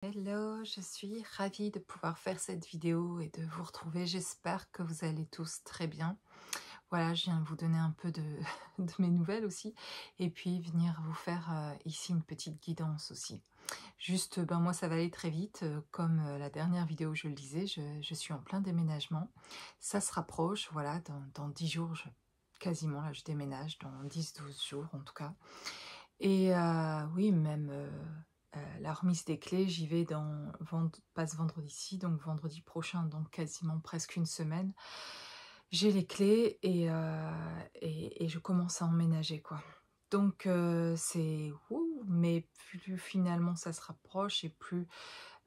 Hello, je suis ravie de pouvoir faire cette vidéo et de vous retrouver. J'espère que vous allez tous très bien. Voilà, je viens vous donner un peu de, de mes nouvelles aussi et puis venir vous faire ici une petite guidance aussi. Juste, moi ça va aller très vite. Comme la dernière vidéo je le disais, je suis en plein déménagement. Ça se rapproche, voilà, dans 10 jours, quasiment là je déménage, dans 10-12 jours en tout cas. Et oui, même la remise des clés, j'y vais pas ce vendredi-ci, donc vendredi prochain, donc quasiment presque une semaine. J'ai les clés et je commence à emménager, quoi. Donc c'est ouh, mais plus finalement ça se rapproche et plus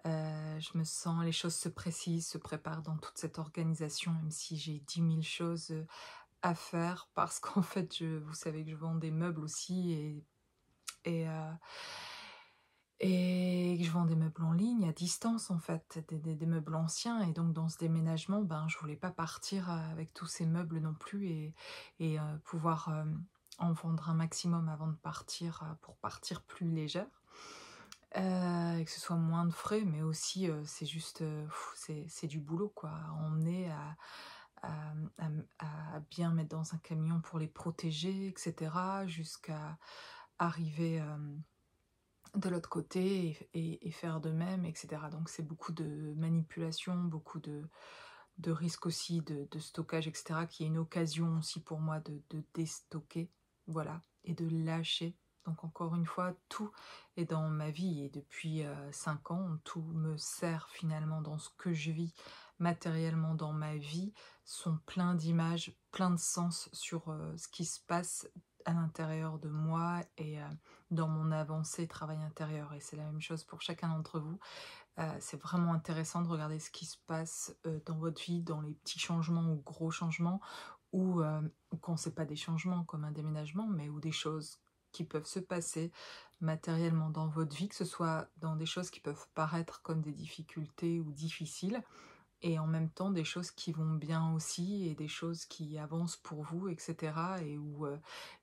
je me sens, les choses se précisent, se préparent dans toute cette organisation, même si j'ai 10 000 choses à faire, parce qu'en fait, vous savez que je vends des meubles aussi et, euh, et que je vends des meubles en ligne, à distance en fait, des meubles anciens. Et donc dans ce déménagement, ben, je voulais pas partir avec tous ces meubles non plus et pouvoir en vendre un maximum avant de partir, pour partir plus légère. Et que ce soit moins de frais, mais aussi c'est juste, c'est du boulot quoi, à emmener, à, à bien mettre dans un camion pour les protéger, etc., jusqu'à arriver de l'autre côté et faire de même, etc. Donc c'est beaucoup de manipulation, beaucoup de risques aussi, de stockage, etc., qui est une occasion aussi pour moi de déstocker, voilà, et de lâcher. Donc encore une fois, tout est dans ma vie et depuis 5 ans, tout me sert finalement dans ce que je vis matériellement dans ma vie, sont plein d'images, plein de sens sur ce qui se passe à l'intérieur de moi et dans mon avancée travail intérieur. Et c'est la même chose pour chacun d'entre vous. C'est vraiment intéressant de regarder ce qui se passe dans votre vie, dans les petits changements ou gros changements, ou quand c'est pas des changements comme un déménagement, mais ou des choses qui peuvent se passer matériellement dans votre vie, que ce soit dans des choses qui peuvent paraître comme des difficultés ou difficiles, et en même temps des choses qui vont bien aussi, et des choses qui avancent pour vous, etc. Et où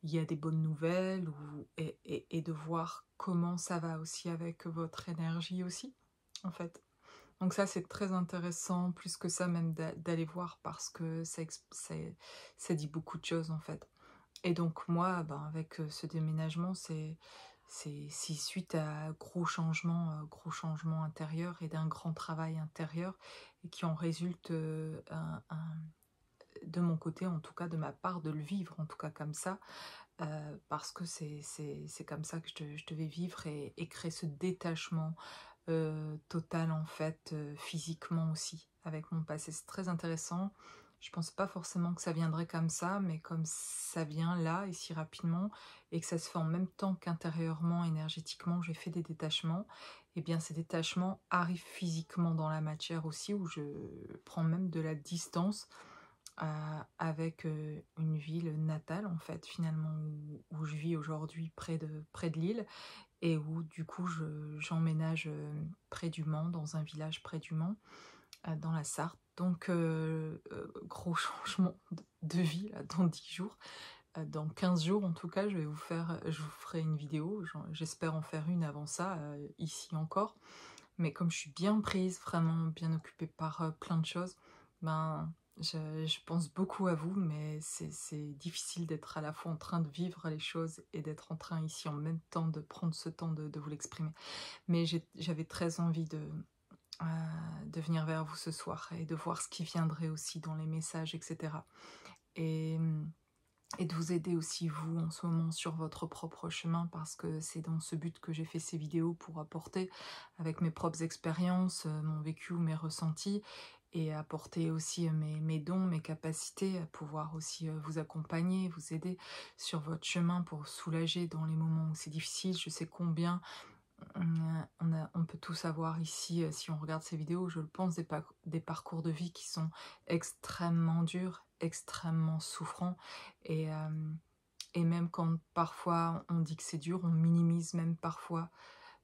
il y a des bonnes nouvelles, et de voir comment ça va aussi avec votre énergie aussi, en fait. Donc ça, c'est très intéressant, plus que ça même d'aller voir, parce que ça dit beaucoup de choses, en fait. Et donc moi, ben, avec ce déménagement, c'est suite à gros changements intérieurs et d'un grand travail intérieur, et qui en résulte de mon côté, en tout cas de ma part, de le vivre, en tout cas comme ça, parce que c'est comme ça que je devais vivre et créer ce détachement total, en fait, physiquement aussi, avec mon passé. C'est très intéressant. Je pensais pas forcément que ça viendrait comme ça, mais comme ça vient là et si rapidement, et que ça se fait en même temps qu'intérieurement, énergétiquement, j'ai fait des détachements, et bien ces détachements arrivent physiquement dans la matière aussi, où je prends même de la distance avec une ville natale, en fait, finalement, où je vis aujourd'hui, près de Lille, et où du coup j'emménage près du Mans, dans un village près du Mans, dans la Sarthe. Donc gros changement de vie là, dans 10 jours. Dans 15 jours en tout cas, je vous ferai une vidéo, j'espère en faire une avant ça, ici encore. Mais comme je suis bien prise, vraiment bien occupée par plein de choses, ben je pense beaucoup à vous, mais c'est difficile d'être à la fois en train de vivre les choses et d'être en train ici en même temps de prendre ce temps de vous l'exprimer. Mais j'avais très envie de venir vers vous ce soir et de voir ce qui viendrait aussi dans les messages, etc. Et, et de vous aider aussi, vous, en ce moment, sur votre propre chemin, parce que c'est dans ce but que j'ai fait ces vidéos, pour apporter, avec mes propres expériences, mon vécu, mes ressentis, et apporter aussi mes dons, mes capacités, à pouvoir aussi vous accompagner, vous aider sur votre chemin pour soulager dans les moments où c'est difficile. Je sais combien on peut tous avoir ici, si on regarde ces vidéos, je le pense, des parcours de vie qui sont extrêmement durs, extrêmement souffrants, et, euh, et même quand parfois on dit que c'est dur, on minimise même parfois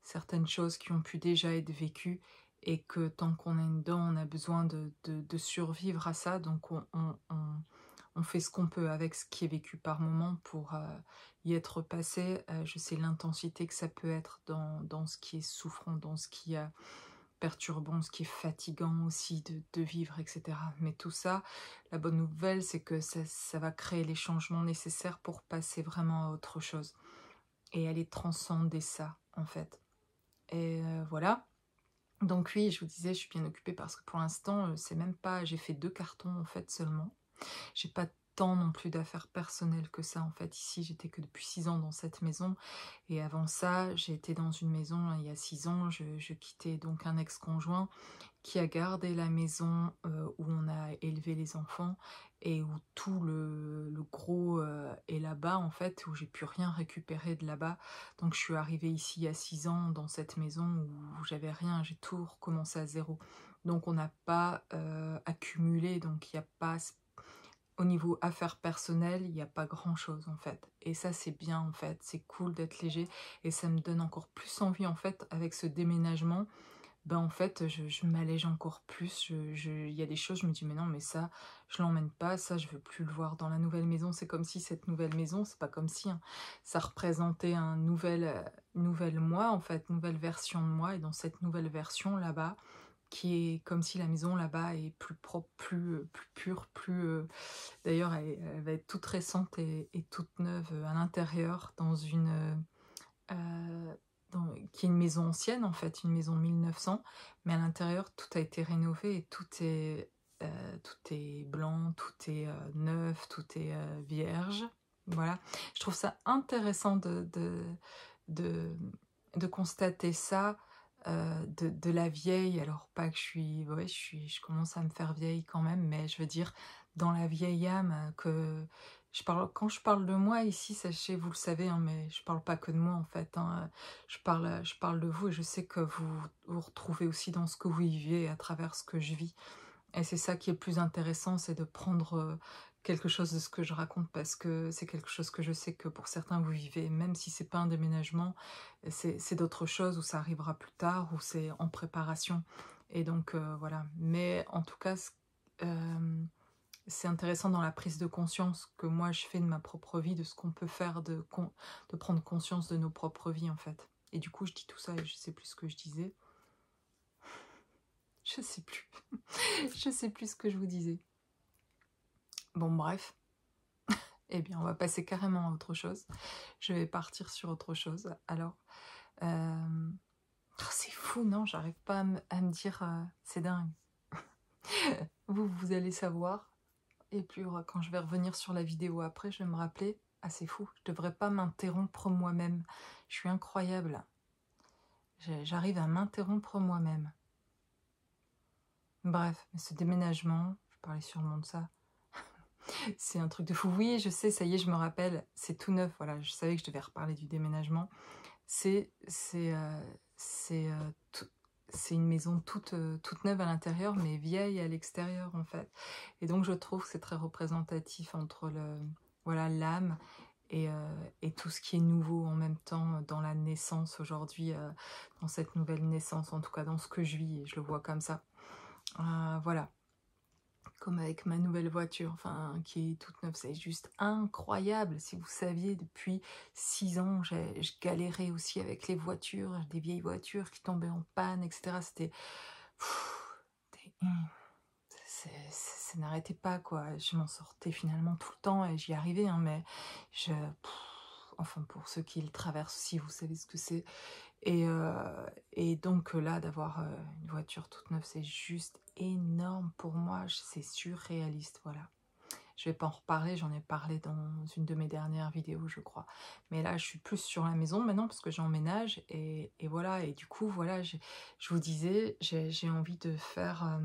certaines choses qui ont pu déjà être vécues, et que tant qu'on est dedans, on a besoin de survivre à ça, donc on fait ce qu'on peut avec ce qui est vécu par moment pour y être passé. Je sais l'intensité que ça peut être dans ce qui est souffrant, dans ce qui est perturbant, ce qui est fatigant aussi de vivre, etc. Mais tout ça, la bonne nouvelle, c'est que ça va créer les changements nécessaires pour passer vraiment à autre chose et aller transcender ça, en fait. Et voilà. Donc oui, je vous disais, je suis bien occupée parce que pour l'instant, c'est même pas, j'ai fait 2 cartons en fait seulement. J'ai pas tant non plus d'affaires personnelles que ça en fait. Ici, j'étais que depuis 6 ans dans cette maison et avant ça, j'ai été dans une maison hein, il y a 6 ans. Je quittais donc un ex-conjoint qui a gardé la maison où on a élevé les enfants et où tout le gros est là-bas en fait, où j'ai pu rien récupérer de là-bas. Donc je suis arrivée ici il y a 6 ans dans cette maison où j'avais rien, j'ai tout recommencé à zéro. Donc on n'a pas accumulé, donc il n'y a pas au niveau affaires personnelles, il n'y a pas grand-chose en fait. Et ça c'est bien en fait, c'est cool d'être léger et ça me donne encore plus envie en fait avec ce déménagement. Ben en fait je m'allège encore plus, il y a des choses, je me dis mais non mais ça je l'emmène pas, ça je veux plus le voir dans la nouvelle maison. C'est comme si cette nouvelle maison, c'est pas comme si hein, ça représentait un nouvel moi en fait, nouvelle version de moi et dans cette nouvelle version là-bas qui est comme si la maison là-bas est plus propre, plus pure, d'ailleurs elle va être toute récente et toute neuve à l'intérieur dans une qui est une maison ancienne en fait, une maison 1900, mais à l'intérieur tout a été rénové et tout est blanc, tout est neuf, tout est vierge. Voilà, je trouve ça intéressant de, de constater ça, de la vieille, alors pas que je suis, ouais, je commence à me faire vieille quand même, mais je veux dire, dans la vieille âme, que quand je parle de moi ici, sachez, vous le savez, hein, mais je parle pas que de moi en fait, hein, je parle de vous et je sais que vous vous retrouvez aussi dans ce que vous vivez à travers ce que je vis. Et c'est ça qui est le plus intéressant, c'est de prendre quelque chose de ce que je raconte parce que c'est quelque chose que je sais que pour certains vous vivez, même si c'est pas un déménagement, c'est d'autres choses où ça arrivera plus tard, ou c'est en préparation. Et donc voilà. Mais en tout cas, c'est intéressant dans la prise de conscience que moi je fais de ma propre vie, de ce qu'on peut faire, de prendre conscience de nos propres vies en fait. Et du coup, je dis tout ça et je sais plus ce que je disais. Je sais plus. Je sais plus ce que je vous disais. Bon, bref. Eh bien, on va passer carrément à autre chose. Je vais partir sur autre chose. Alors, c'est fou, non? J'arrive pas à me dire... c'est dingue. Vous allez savoir. Et puis, quand je vais revenir sur la vidéo après, je vais me rappeler. Ah, c'est fou. Je devrais pas m'interrompre moi-même. Je suis incroyable. J'arrive à m'interrompre moi-même. Bref, ce déménagement, je parlais sûrement de ça. C'est un truc de fou. Oui, je sais, ça y est, je me rappelle. C'est tout neuf. Voilà, je savais que je devais reparler du déménagement. C'est une maison toute neuve à l'intérieur, mais vieille à l'extérieur, en fait. Et donc, je trouve que c'est très représentatif entre voilà, l'âme et tout ce qui est nouveau en même temps dans la naissance aujourd'hui, dans cette nouvelle naissance, en tout cas dans ce que je vis, et je le vois comme ça. Voilà. Comme avec ma nouvelle voiture, enfin, qui est toute neuve, c'est juste incroyable. Si vous saviez, depuis 6 ans, je galérais aussi avec les voitures, des vieilles voitures qui tombaient en panne, etc. C'était... ça n'arrêtait pas, quoi. Je m'en sortais finalement tout le temps et j'y arrivais, hein, mais enfin, pour ceux qui le traversent aussi, vous savez ce que c'est. Et donc là, d'avoir une voiture toute neuve, c'est juste énorme pour moi, c'est surréaliste, voilà. Je vais pas en reparler, j'en ai parlé dans une de mes dernières vidéos, je crois. Mais là, je suis plus sur la maison maintenant, parce que j'emménage, et voilà. Et du coup, voilà, je vous disais, j'ai envie de faire...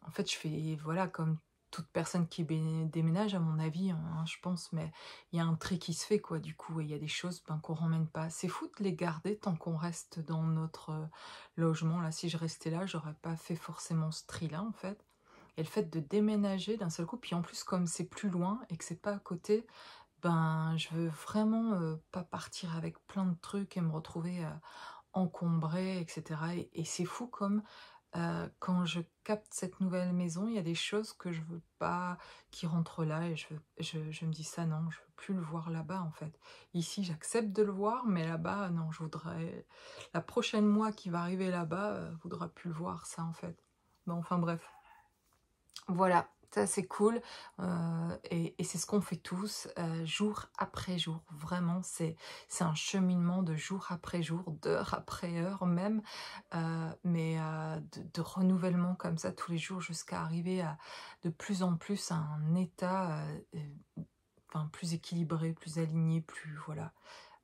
en fait, je fais, voilà, comme toute personne qui déménage, à mon avis, hein, je pense, mais il y a un tri qui se fait, quoi, du coup, et il y a des choses ben, qu'on ramène pas. C'est fou de les garder tant qu'on reste dans notre logement. Là, si je restais là, j'aurais pas fait forcément ce tri-là, en fait. Et le fait de déménager d'un seul coup, puis en plus, comme c'est plus loin et que c'est pas à côté, ben, je veux vraiment pas partir avec plein de trucs et me retrouver encombrée, etc. Et c'est fou comme quand je capte cette nouvelle maison, il y a des choses que je veux pas qui rentrent là et je me dis: «Ça non, je veux plus le voir là-bas, en fait». Ici, j'accepte de le voir, mais là-bas, non, je voudrais la prochaine moi qui va arriver là-bas, voudra plus le voir ça, en fait. Bon, enfin bref. Voilà, ça c'est cool, et c'est ce qu'on fait tous, jour après jour. Vraiment, c'est un cheminement de jour après jour, d'heure après heure même, mais de renouvellement comme ça tous les jours jusqu'à arriver à de plus en plus à un état, enfin plus équilibré, plus aligné, plus voilà,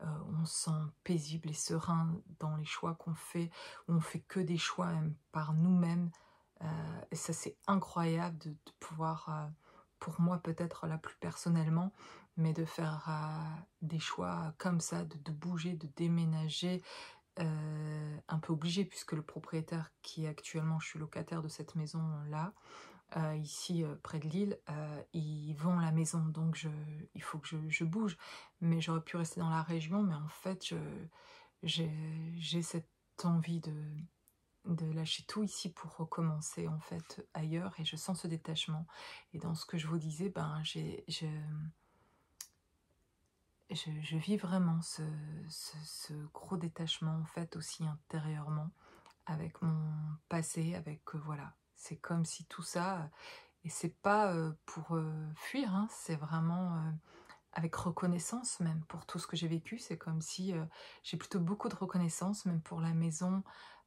on se sent paisible et serein dans les choix qu'on fait, où on fait que des choix même par nous-mêmes. Et ça, c'est incroyable de pouvoir, pour moi peut-être là plus personnellement, mais de faire des choix comme ça, de bouger, de déménager, un peu obligé puisque le propriétaire qui est actuellement, je suis locataire de cette maison-là, ici, près de Lille, il vend la maison donc il faut que je bouge. Mais j'aurais pu rester dans la région, mais en fait, j'ai cette envie de lâcher tout ici pour recommencer en fait ailleurs et je sens ce détachement. Et dans ce que je vous disais, ben je vis vraiment ce gros détachement en fait aussi intérieurement avec mon passé, avec voilà. C'est comme si tout ça, et c'est pas pour fuir, hein, c'est vraiment avec reconnaissance même pour tout ce que j'ai vécu. C'est comme si j'ai plutôt beaucoup de reconnaissance, même pour la maison.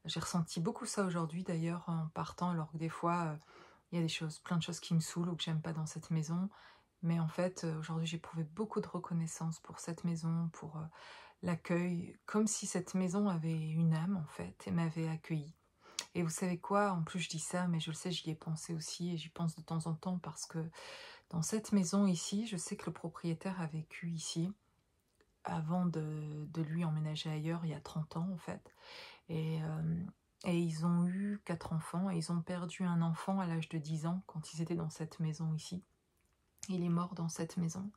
J'ai ressenti beaucoup ça aujourd'hui d'ailleurs en partant, alors que des fois, il y a des choses, plein de choses qui me saoulent ou que j'aime pas dans cette maison. Mais en fait, aujourd'hui, j'ai éprouvé beaucoup de reconnaissance pour cette maison, pour l'accueil, comme si cette maison avait une âme en fait et m'avait accueillie. Et vous savez quoi? En plus, je dis ça, mais je le sais, j'y ai pensé aussi et j'y pense de temps en temps parce que dans cette maison ici, je sais que le propriétaire a vécu ici avant de lui emménager ailleurs il y a 30 ans en fait. Et, euh, et ils ont eu 4 enfants et ils ont perdu un enfant à l'âge de 10 ans quand ils étaient dans cette maison ici. Il est mort dans cette maison.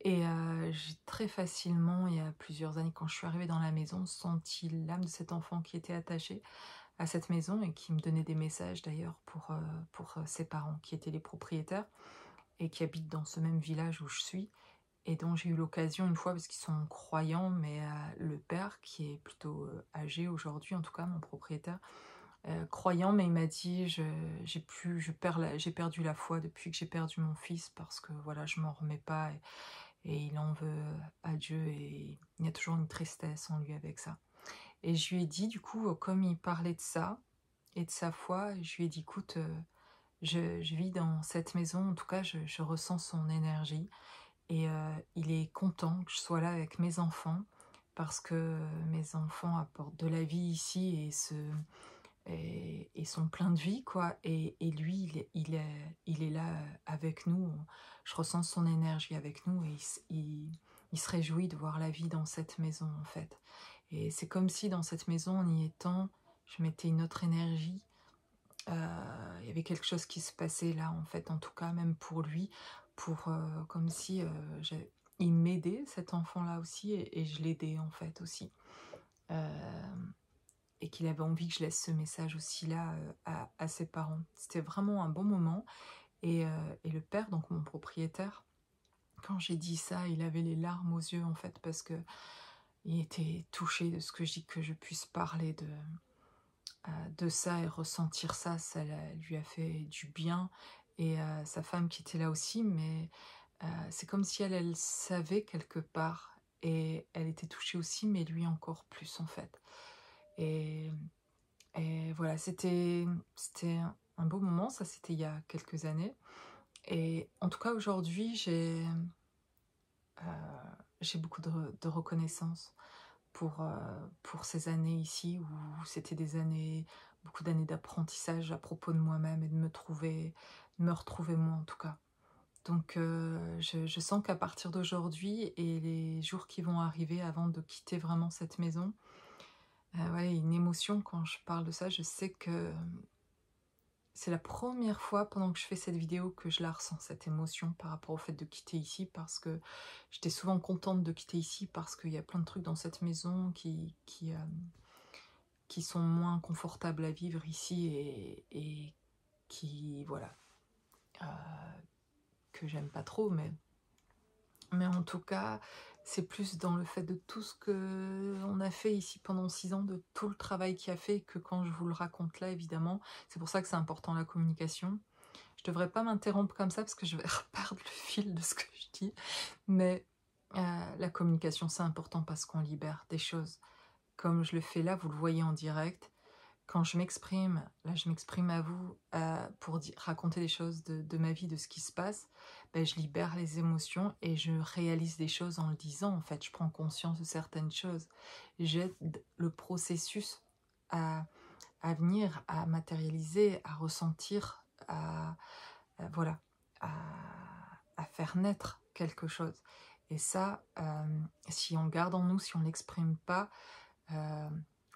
Et j'ai très facilement, il y a plusieurs années, quand je suis arrivée dans la maison, senti l'âme de cet enfant qui était attaché à cette maison et qui me donnait des messages d'ailleurs pour ses parents qui étaient les propriétaires et qui habitent dans ce même village où je suis et dont j'ai eu l'occasion une fois, parce qu'ils sont croyants, mais le père, qui est plutôt âgé aujourd'hui, en tout cas mon propriétaire, croyant, mais il m'a dit j'ai perdu la foi depuis que j'ai perdu mon fils parce que voilà, je m'en remets pas et il en veut à Dieu et il y a toujours une tristesse en lui avec ça. Et je lui ai dit, du coup, comme il parlait de ça et de sa foi, je lui ai dit, écoute, je vis dans cette maison, en tout cas, je ressens son énergie. Et il est content que je sois là avec mes enfants parce que mes enfants apportent de la vie ici et sont pleins de vie, quoi. Et lui, il est là avec nous. Je ressens son énergie avec nous et il se réjouit de voir la vie dans cette maison, en fait. Et c'est comme si dans cette maison, en y étant, je mettais une autre énergie. Il y avait quelque chose qui se passait là, en fait, en tout cas, même pour lui, comme si il m'aidait, cet enfant-là aussi, et je l'aidais, en fait, aussi. Euh, et qu'il avait envie que je laisse ce message aussi là à ses parents. C'était vraiment un bon moment. Et le père, donc mon propriétaire, quand j'ai dit ça, il avait les larmes aux yeux, en fait, parce que il était touché de ce que je dis, que je puisse parler de ça et ressentir ça, lui a fait du bien. Et sa femme qui était là aussi, mais c'est comme si elle savait quelque part, et elle était touchée aussi, mais lui encore plus en fait. Et, et voilà, c'était un beau moment, ça c'était il y a quelques années. Et en tout cas aujourd'hui, j'ai beaucoup de reconnaissance pour ces années ici où c'était des années, beaucoup d'années d'apprentissage à propos de moi-même et de me retrouver moi en tout cas. Donc je sens qu'à partir d'aujourd'hui et les jours qui vont arriver avant de quitter vraiment cette maison, ouais, une émotion quand je parle de ça, je sais que c'est la première fois pendant que je fais cette vidéo que je la ressens, cette émotion par rapport au fait de quitter ici, parce que j'étais souvent contente de quitter ici parce qu'il y a plein de trucs dans cette maison qui sont moins confortables à vivre ici et qui, voilà, euh, que j'aime pas trop, mais en tout cas, c'est plus dans le fait de tout ce que on a fait ici pendant 6 ans, de tout le travail qu'il a fait, que quand je vous le raconte là, évidemment, c'est pour ça que c'est important la communication. Je devrais pas m'interrompre comme ça parce que je vais reperdre le fil de ce que je dis, mais la communication c'est important parce qu'on libère des choses. Comme je le fais là, vous le voyez en direct, quand je m'exprime, là je m'exprime à vous pour raconter des choses de ma vie, de ce qui se passe, ben, je libère les émotions et je réalise des choses en le disant, en fait, je prends conscience de certaines choses. J'aide le processus à, à venir, à matérialiser, à ressentir, voilà, à, à faire naître quelque chose. Et ça, si on le garde en nous, si on ne l'exprime pas, euh,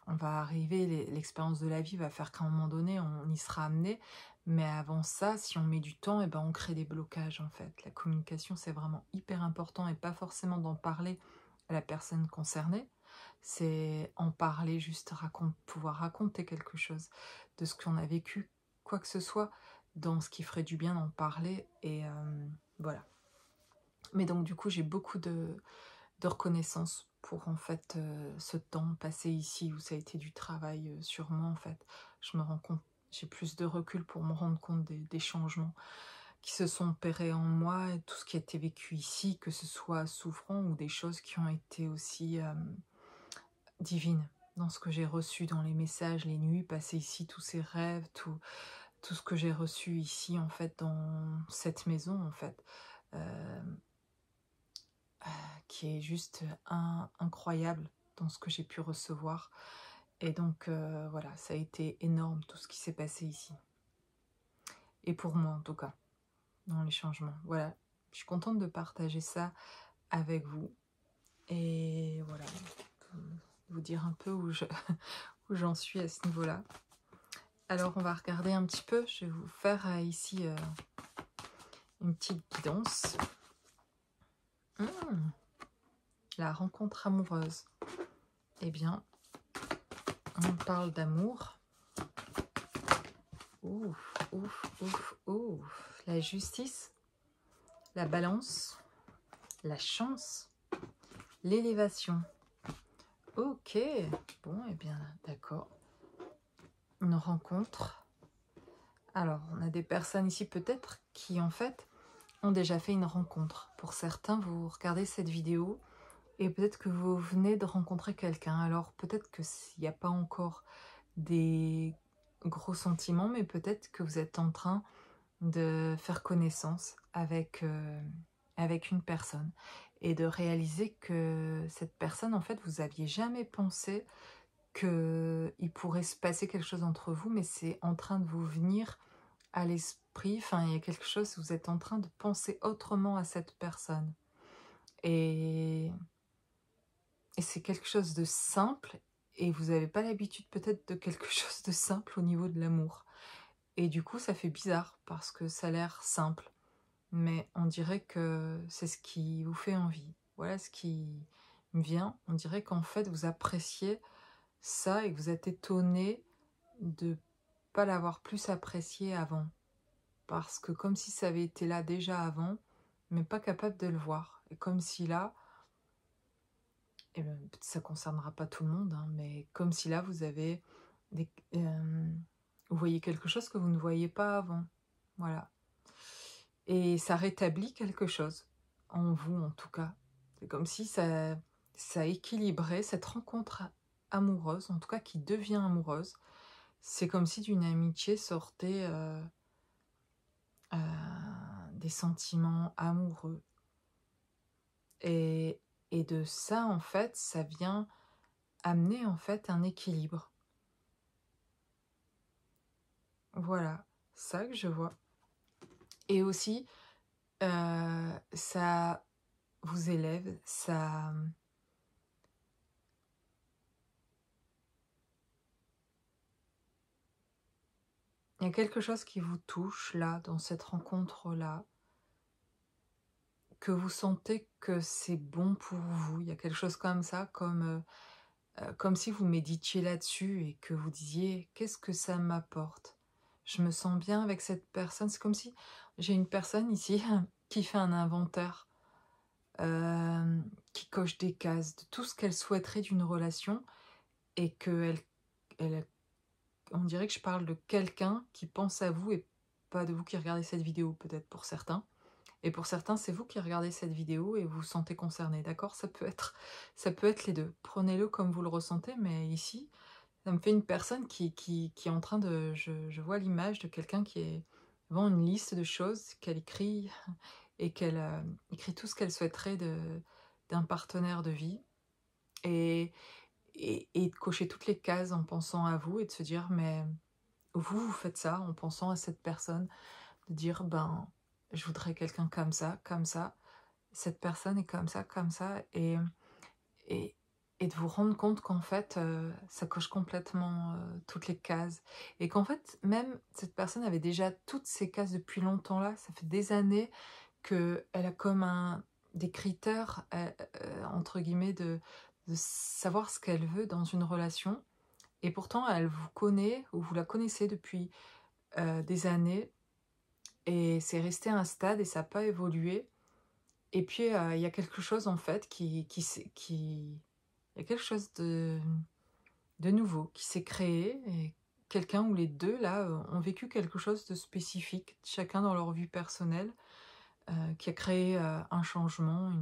on va arriver, l'expérience de la vie va faire qu'à un moment donné, on y sera amené. Mais avant ça, si on met du temps, et ben on crée des blocages en fait. La communication, c'est vraiment hyper important et pas forcément d'en parler à la personne concernée. C'est en parler, juste pouvoir raconter quelque chose de ce qu'on a vécu, quoi que ce soit, dans ce qui ferait du bien d'en parler. Et voilà. Mais donc du coup, j'ai beaucoup de reconnaissance pour en fait ce temps passé ici où ça a été du travail sur moi en fait. Je me rends compte, j'ai plus de recul pour me rendre compte des changements qui se sont opérés en moi et tout ce qui a été vécu ici, que ce soit souffrant ou des choses qui ont été aussi divines dans ce que j'ai reçu dans les messages, les nuits passées ici, tous ces rêves, tout ce que j'ai reçu ici en fait dans cette maison en fait. Euh, qui est juste incroyable dans ce que j'ai pu recevoir. Et donc voilà, ça a été énorme tout ce qui s'est passé ici. Et pour moi en tout cas, dans les changements. Voilà, je suis contente de partager ça avec vous. Et voilà, vous dire un peu où j'en suis à ce niveau-là. Alors on va regarder un petit peu, je vais vous faire ici une petite guidance. La rencontre amoureuse. Eh bien, on parle d'amour. Ouf, ouf, ouf, ouf. La justice, la balance, la chance, l'élévation. Ok, bon, eh bien, d'accord. Une rencontre. Alors, on a des personnes ici peut-être qui, en fait, ont déjà fait une rencontre. Pour certains, vous regardez cette vidéo et peut-être que vous venez de rencontrer quelqu'un. Alors, peut-être que s'il n'y a pas encore des gros sentiments, mais peut-être que vous êtes en train de faire connaissance avec, avec une personne et de réaliser que cette personne, en fait, vous aviez jamais pensé qu'il pourrait se passer quelque chose entre vous, mais c'est en train de vous venir à l'esprit, enfin, il y a quelque chose, vous êtes en train de penser autrement à cette personne. Et, et c'est quelque chose de simple, et vous n'avez pas l'habitude peut-être de quelque chose de simple au niveau de l'amour. Et du coup, ça fait bizarre, parce que ça a l'air simple. Mais on dirait que c'est ce qui vous fait envie. Voilà ce qui me vient. On dirait qu'en fait, vous appréciez ça et que vous êtes étonné de ne pas l'avoir plus apprécié avant. Parce que comme si ça avait été là déjà avant, mais pas capable de le voir. Et comme si là, et ben, ça ne concernera pas tout le monde, hein, mais comme si là, vous avez vous voyez quelque chose que vous ne voyez pas avant. Voilà. Et ça rétablit quelque chose, en vous en tout cas. C'est comme si ça équilibrait cette rencontre amoureuse, en tout cas qui devient amoureuse. C'est comme si d'une amitié sortait des sentiments amoureux. Et de ça, en fait, ça vient amener en fait un équilibre. Voilà, ça que je vois. Et aussi, ça vous élève, ça... Il y a quelque chose qui vous touche là, dans cette rencontre-là, que vous sentez que c'est bon pour vous. Il y a quelque chose comme ça, comme comme si vous méditiez là-dessus et que vous disiez: «Qu'est-ce que ça m'apporte? Je me sens bien avec cette personne». C'est comme si j'ai une personne ici qui fait un inventaire, qui coche des cases de tout ce qu'elle souhaiterait d'une relation et qu'elle on dirait que je parle de quelqu'un qui pense à vous et pas de vous qui regardez cette vidéo, peut-être pour certains. Et pour certains, c'est vous qui regardez cette vidéo et vous vous sentez concerné, d'accord? Ça peut être les 2. Prenez-le comme vous le ressentez, mais ici, ça me fait une personne qui est en train de je vois l'image de quelqu'un qui est devant une liste de choses qu'elle écrit et qu'elle, écrit tout ce qu'elle souhaiterait d'un partenaire de vie et et de cocher toutes les cases en pensant à vous et de se dire: «Mais vous, vous faites ça en pensant à cette personne», de dire: «Ben, je voudrais quelqu'un comme ça, cette personne est comme ça» et et de vous rendre compte qu'en fait, ça coche complètement, toutes les cases et qu'en fait, même cette personne avait déjà toutes ces cases depuis longtemps là. Ça fait des années qu'elle a comme un des critères, entre guillemets de savoir ce qu'elle veut dans une relation et pourtant elle vous connaît ou vous la connaissez depuis, des années et c'est resté à un stade et ça a pas évolué et puis, il y a quelque chose en fait qui il y a quelque chose de nouveau qui s'est créé et quelqu'un ou les 2 là, ont vécu quelque chose de spécifique, chacun dans leur vie personnelle, qui a créé, un changement,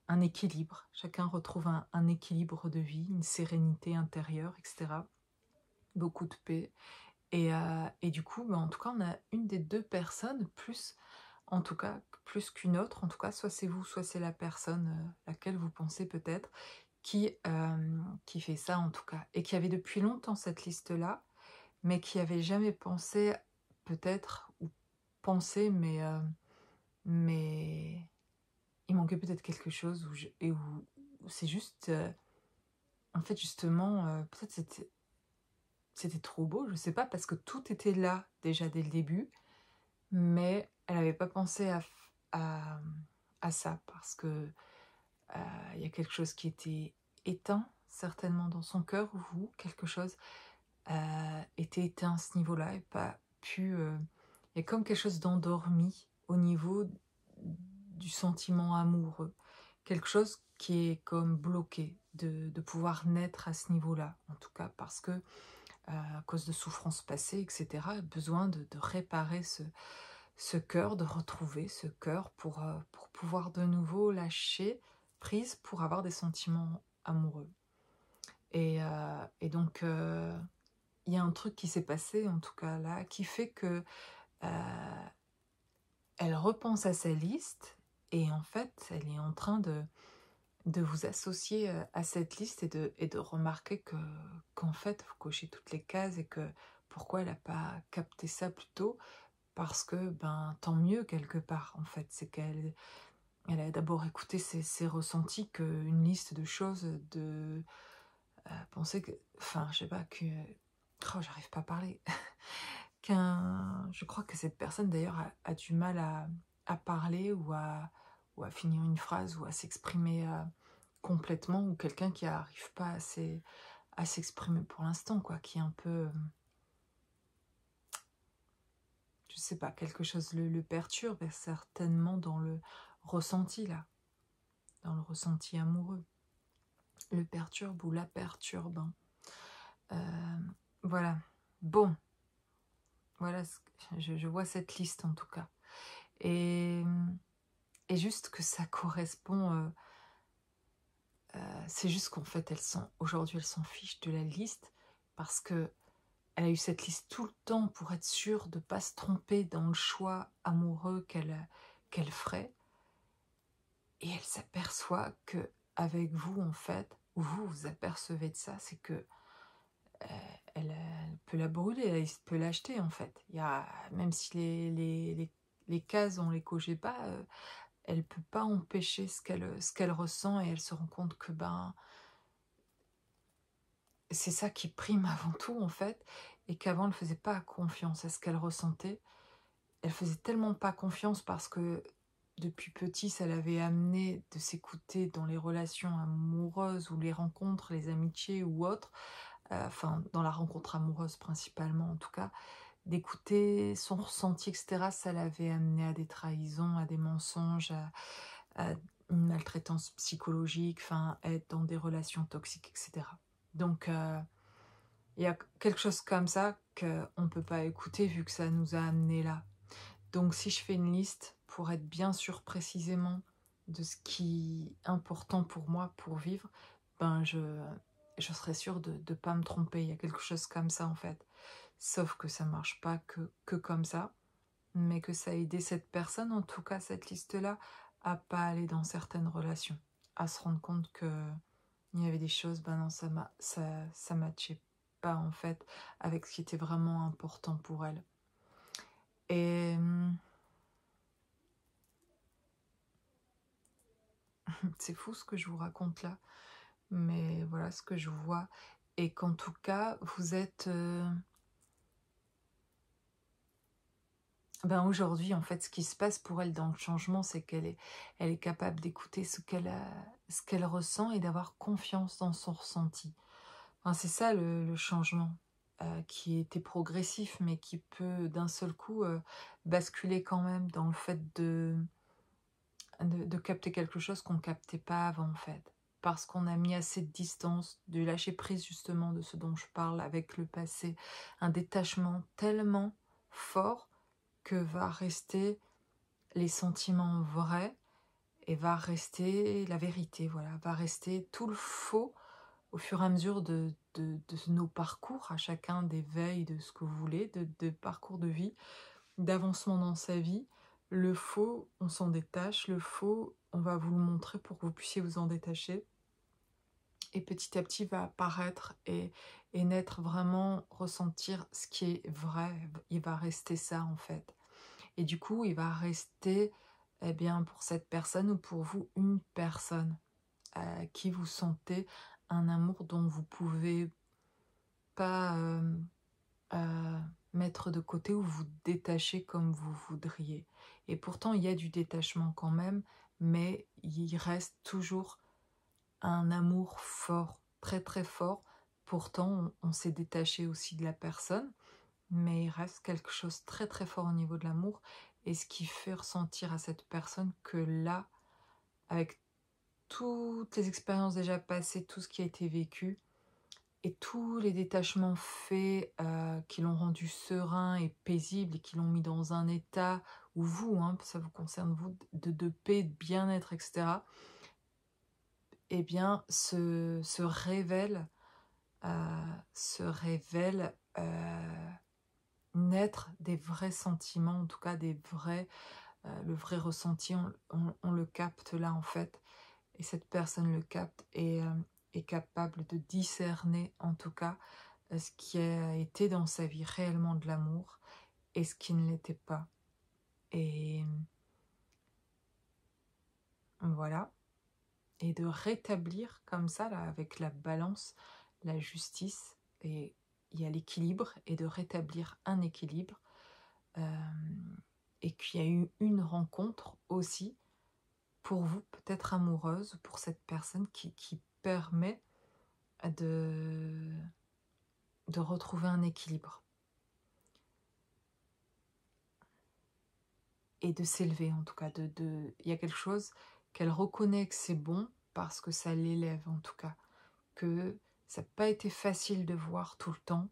un équilibre. Chacun retrouve un équilibre de vie, une sérénité intérieure et cetera. Beaucoup de paix et du coup, bah, en tout cas, on a une des 2 personnes plus en tout cas, plus qu'une autre, en tout cas, soit c'est vous, soit c'est la personne, laquelle vous pensez peut-être, qui fait ça en tout cas et qui avait depuis longtemps cette liste-là, mais qui avait jamais pensé peut-être ou pensé mais il manquait peut-être quelque chose où c'est juste, en fait justement, peut-être c'était trop beau, je sais pas, parce que tout était là déjà dès le début, mais elle avait pas pensé à ça parce que, il y a quelque chose qui était éteint certainement dans son cœur ou vous, quelque chose, était éteint à ce niveau-là et pas pu, il y a comme quelque chose d'endormi au niveau du sentiment amoureux. Quelque chose qui est comme bloqué de pouvoir naître à ce niveau-là, en tout cas parce que, à cause de souffrances passées et cetera, a besoin de réparer ce cœur, de retrouver ce cœur pour pouvoir de nouveau lâcher prise pour avoir des sentiments amoureux et donc il y a un truc qui s'est passé en tout cas là, qui fait que, heu, elle repense à sa liste et en fait, elle est en train de vous associer, à cette liste et de remarquer qu'en fait, vous cochez toutes les cases et que pourquoi elle a pas capté ça plus tôt? Parce que, ben, tant mieux quelque part, en fait. C'est qu'elle a d'abord écouté ses ressentis qu'une liste de choses, penser que enfin, je sais pas, que oh, j'arrive pas à parler. Je crois que cette personne d'ailleurs a du mal à parler ou à finir une phrase ou à s'exprimer, complètement ou quelqu'un qui arrive pas à s'exprimer pour l'instant quoi, qui est un peu, je sais pas, quelque chose le perturbe et certainement dans le ressenti là, dans le ressenti amoureux. Le perturbe ou la perturbe, hein. Voilà. Bon, voilà ce que je vois cette liste en tout cas et et juste que ça correspond, c'est juste qu'en fait aujourd'hui elle s'en fiche de la liste parce que elle a eu cette liste tout le temps pour être sûre de pas se tromper dans le choix amoureux qu'elle ferait et elle s'aperçoit que avec vous, en fait, ou vous vous apercevez de ça, c'est que, elle peut la brûler, elle peut l'acheter, en fait. Il y a même si les cases, on les cochait pas, elle peut pas empêcher ce qu'elle ressent et elle se rend compte que, ben, c'est ça qui prime avant tout, en fait, et qu'avant elle faisait pas confiance à ce qu'elle ressentait. Elle faisait tellement pas confiance parce que depuis petit, ça l'avait amené de s'écouter dans les relations amoureuses ou les rencontres, les amitiés ou autres, enfin dans la rencontre amoureuse principalement en tout cas, d'écouter son ressenti, etc. Ça l'avait amené à des trahisons, à des mensonges, à une maltraitance psychologique, enfin être dans des relations toxiques, etc. Donc il y a quelque chose comme ça qu'on ne peut pas écouter vu que ça nous a amené là. Donc si je fais une liste pour être bien sûr précisément de ce qui est important pour moi pour vivre, ben je serai sûre de ne pas me tromper. Il y a quelque chose comme ça en fait. Sauf que ça marche pas que comme ça, mais que ça a aidé cette personne, en tout cas cette liste-là, à pas aller dans certaines relations, à se rendre compte que il y avait des choses, ben non, ça matchait pas en fait avec ce qui était vraiment important pour elle. Et c'est fou ce que je vous raconte là, mais voilà ce que je vois. Et qu'en tout cas, vous êtes... ben aujourd'hui, en fait, ce qui se passe pour elle dans le changement, c'est elle est capable d'écouter ce qu'elle ressent et d'avoir confiance dans son ressenti. Enfin, c'est ça le changement, qui était progressif, mais qui peut d'un seul coup basculer quand même dans le fait de capter quelque chose qu'on ne captait pas avant, en fait. Parce qu'on a mis assez de distance, de lâcher prise justement de ce dont je parle avec le passé. Un détachement tellement fort que va rester les sentiments vrais et va rester la vérité, voilà. Va rester tout le faux au fur et à mesure de nos parcours, à chacun d'éveil de ce que vous voulez, de parcours de vie, d'avancement dans sa vie. Le faux, on s'en détache. Le faux, on va vous le montrer pour que vous puissiez vous en détacher. Et petit à petit va apparaître et naître vraiment, ressentir ce qui est vrai. Il va rester ça en fait. Et du coup, il va rester, eh bien, pour cette personne ou pour vous, une personne à qui vous sentez un amour dont vous pouvez pas euh, mettre de côté ou vous détacher comme vous voudriez. Et pourtant, il y a du détachement quand même, mais il reste toujours un amour fort, très très fort. Pourtant, on s'est détaché aussi de la personne, mais il reste quelque chose de très très fort au niveau de l'amour. Et ce qui fait ressentir à cette personne que là, avec toutes les expériences déjà passées, tout ce qui a été vécu, et tous les détachements faits qui l'ont rendu serein et paisible et qui l'ont mis dans un état où vous, hein, ça vous concerne vous, de paix, de bien-être, etc., eh bien, se révèle, se révèle naître des vrais sentiments, en tout cas des vrais, le vrai ressenti, on le capte là en fait, et cette personne le capte et est capable de discerner en tout cas ce qui a été dans sa vie réellement de l'amour et ce qui ne l'était pas. Et voilà. Et de rétablir comme ça, là, avec la balance, la justice, et il y a l'équilibre, et de rétablir un équilibre. Et qu'il y a eu une rencontre aussi, pour vous, peut-être amoureuse, pour cette personne qui permet de, de retrouver un équilibre. Et de s'élever en tout cas. Il y a quelque chose qu'elle reconnaît que c'est bon parce que ça l'élève en tout cas. Que ça n'a pas été facile de voir tout le temps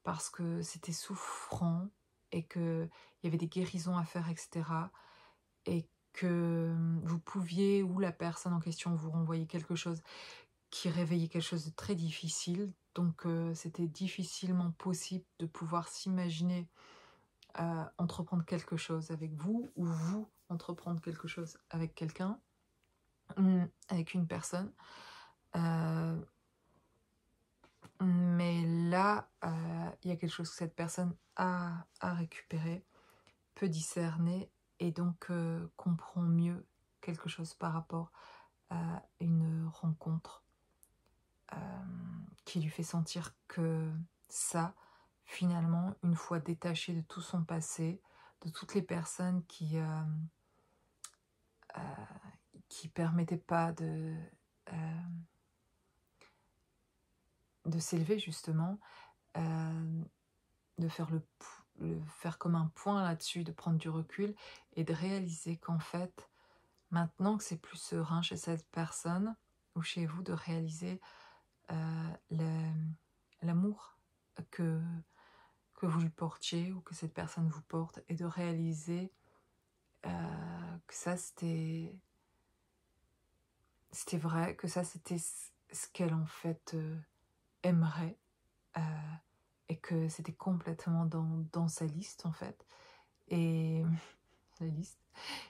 parce que c'était souffrant et qu'il y avait des guérisons à faire, etc. Et que vous pouviez, ou la personne en question vous renvoyait quelque chose qui réveillait quelque chose de très difficile. Donc c'était difficilement possible de pouvoir s'imaginer entreprendre quelque chose avec vous, ou vous entreprendre quelque chose avec quelqu'un, avec une personne. Mais là, il y a quelque chose que cette personne a récupéré, peut discerner, et donc comprend mieux quelque chose par rapport à une rencontre qui lui fait sentir que ça, finalement, une fois détaché de tout son passé, de toutes les personnes euh, qui permettait pas de s'élever justement, de faire le faire comme un point là-dessus, de prendre du recul et de réaliser qu'en fait, maintenant que c'est plus serein chez cette personne ou chez vous, de réaliser l'amour que, que vous lui portiez ou que cette personne vous porte, et de réaliser que ça c'était vrai, que ça c'était ce qu'elle en fait aimerait, euh, et que c'était complètement dans sa liste en fait, et la liste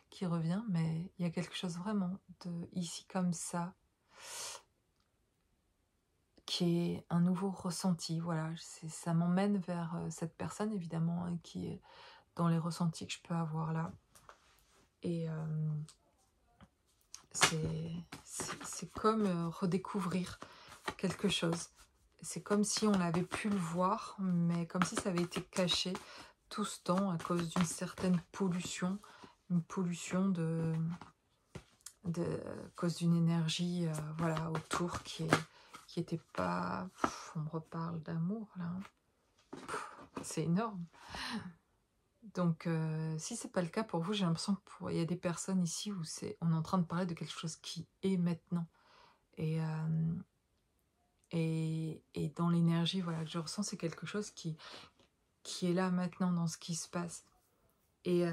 qui revient, mais il y a quelque chose vraiment de ici comme qui est un nouveau ressenti, voilà, ça m'emmène vers cette personne évidemment, hein, qui est dans les ressentis que je peux avoir là, et c'est comme redécouvrir quelque chose. C'est comme si on avait pu le voir, mais comme si ça avait été caché tout ce temps à cause d'une certaine pollution, une pollution à cause d'une énergie voilà, autour qui était pas... on me reparle d'amour là, hein. C'est énorme. Donc si c'est pas le cas pour vous, j'ai l'impression qu'il y a des personnes ici où on est en train de parler de quelque chose qui est maintenant. Et, et dans l'énergie voilà, que je ressens, c'est quelque chose qui est là maintenant dans ce qui se passe. Et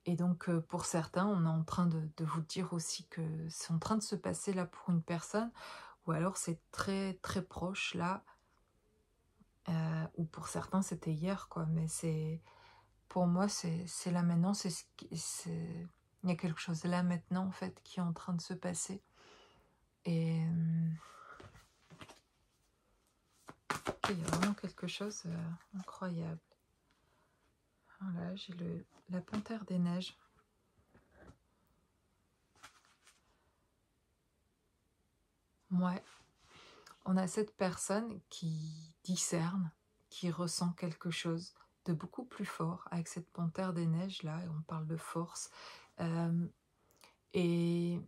donc, pour certains, on est en train de vous dire aussi que c'est en train de se passer là pour une personne, ou alors c'est très très proche là, ou pour certains c'était hier, quoi. Mais pour moi, c'est là maintenant, il y a quelque chose là maintenant en fait qui est en train de se passer. Et il y a vraiment quelque chose incroyable. Voilà, j'ai la panthère des neiges. Ouais, on a cette personne qui discerne, qui ressent quelque chose de beaucoup plus fort avec cette panthère des neiges là, et on parle de force, euh, et,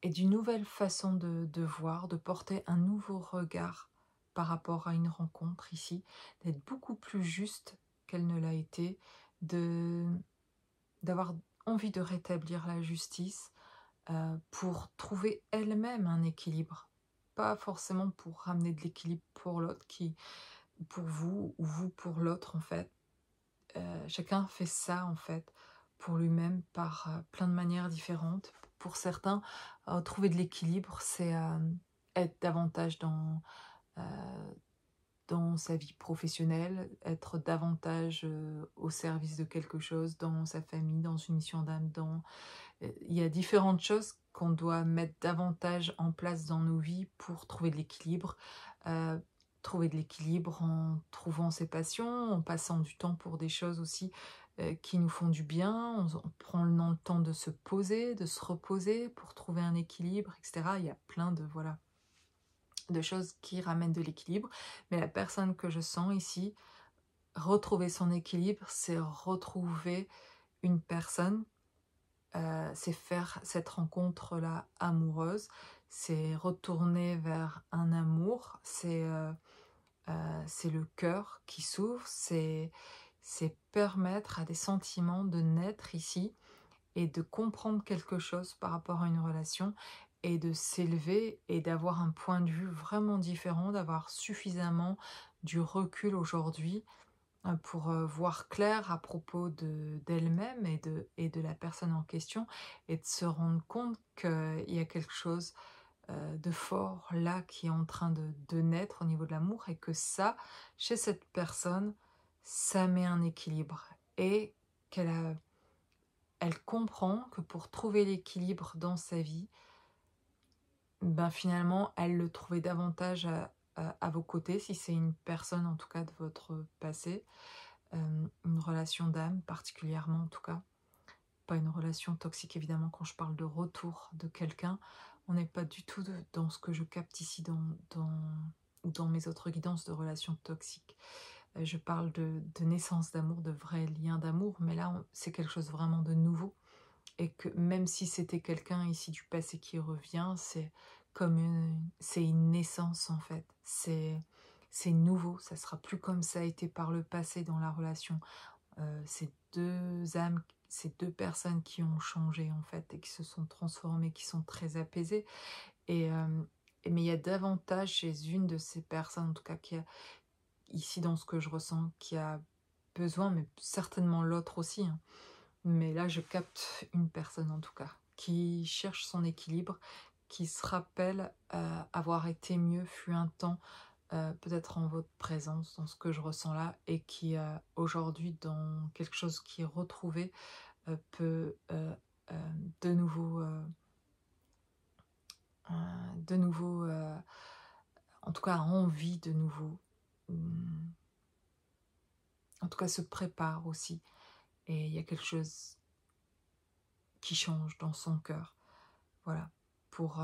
et d'une nouvelle façon de voir, de porter un nouveau regard par rapport à une rencontre ici, d'être beaucoup plus juste qu'elle ne l'a été, d'avoir envie de rétablir la justice, pour trouver elle-même un équilibre. Pas forcément pour ramener de l'équilibre pour l'autre, pour vous, ou vous pour l'autre en fait. Chacun fait ça en fait pour lui-même par plein de manières différentes. Pour certains, trouver de l'équilibre, c'est être davantage dans sa vie professionnelle, être davantage au service de quelque chose, dans sa famille, dans une mission d'âme, il y a différentes choses qu'on doit mettre davantage en place dans nos vies pour trouver de l'équilibre. Euh, Trouver de l'équilibre en trouvant ses passions, en passant du temps pour des choses aussi qui nous font du bien. On prend le temps de se poser, de se reposer pour trouver un équilibre, etc. Il y a plein de choses qui ramènent de l'équilibre. Mais la personne que je sens ici, retrouver son équilibre, c'est retrouver une personne, c'est faire cette rencontre-là amoureuse, c'est retourner vers un amour, c'est le cœur qui s'ouvre, c'est permettre à des sentiments de naître ici et de comprendre quelque chose par rapport à une relation et de s'élever et d'avoir un point de vue vraiment différent, d'avoir suffisamment du recul aujourd'hui pour voir clair à propos d'elle-même et de la personne en question, et de se rendre compte qu'il y a quelque chose de fort là qui est en train de naître au niveau de l'amour, et que ça, chez cette personne, ça met un équilibre, et elle comprend que pour trouver l'équilibre dans sa vie, ben finalement, elle le trouvait davantage à vos côtés, si c'est une personne en tout cas de votre passé, une relation d'âme particulièrement en tout cas, pas une relation toxique évidemment. Quand je parle de retour de quelqu'un, on n'est pas du tout dans ce que je capte ici ou dans mes autres guidances de relations toxiques. Je parle de naissance d'amour, de vrais liens d'amour, mais là, c'est quelque chose vraiment de nouveau. Et que même si c'était quelqu'un ici du passé qui revient, c'est une naissance en fait. C'est nouveau, ça sera plus comme ça a été par le passé dans la relation. C'est deux âmes, c'est deux personnes qui ont changé en fait et qui se sont transformées, qui sont très apaisées. Et, mais il y a davantage chez une de ces personnes, en tout cas qui a, ici dans ce que je ressens, qui a besoin, mais certainement l'autre aussi, hein. Mais là, je capte une personne en tout cas, qui cherche son équilibre, qui se rappelle avoir été mieux fut un temps, peut-être en votre présence, dans ce que je ressens là, et qui aujourd'hui, dans quelque chose qui est retrouvé, peut de nouveau, de nouveau, en tout cas a envie de nouveau, hum, en tout cas se prépare aussi. Et il y a quelque chose qui change dans son cœur, voilà, pour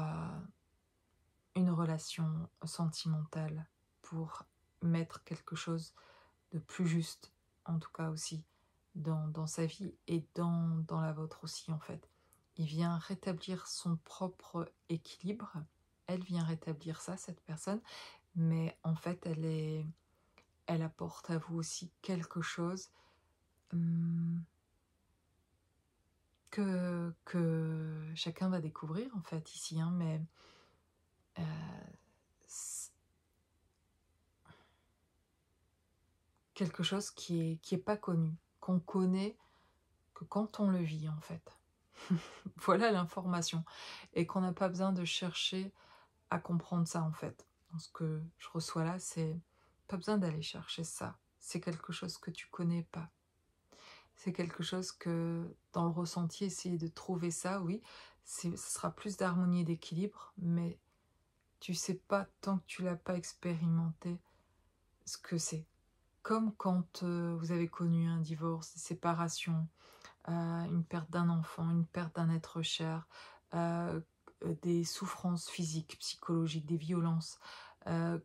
une relation sentimentale, pour mettre quelque chose de plus juste, en tout cas aussi, dans sa vie et dans la vôtre aussi, en fait. Il vient rétablir son propre équilibre, elle vient rétablir ça, cette personne, mais en fait, elle apporte à vous aussi quelque chose hum, que chacun va découvrir, en fait, ici, hein, mais c'est quelque chose qui est pas connu, qu'on connaît que quand on le vit, en fait. Voilà l'information. Et qu'on n'a pas besoin de chercher à comprendre ça, en fait. Dans ce que je reçois là, c'est pas besoin d'aller chercher ça. C'est quelque chose que tu connais pas. C'est quelque chose que, dans le ressenti, essayer de trouver ça, oui, ce sera plus d'harmonie et d'équilibre, mais tu sais pas, tant que tu l'as pas expérimenté, ce que c'est. Comme quand vous avez connu un divorce, une séparation, une perte d'un enfant, une perte d'un être cher, euh, des souffrances physiques, psychologiques, des violences,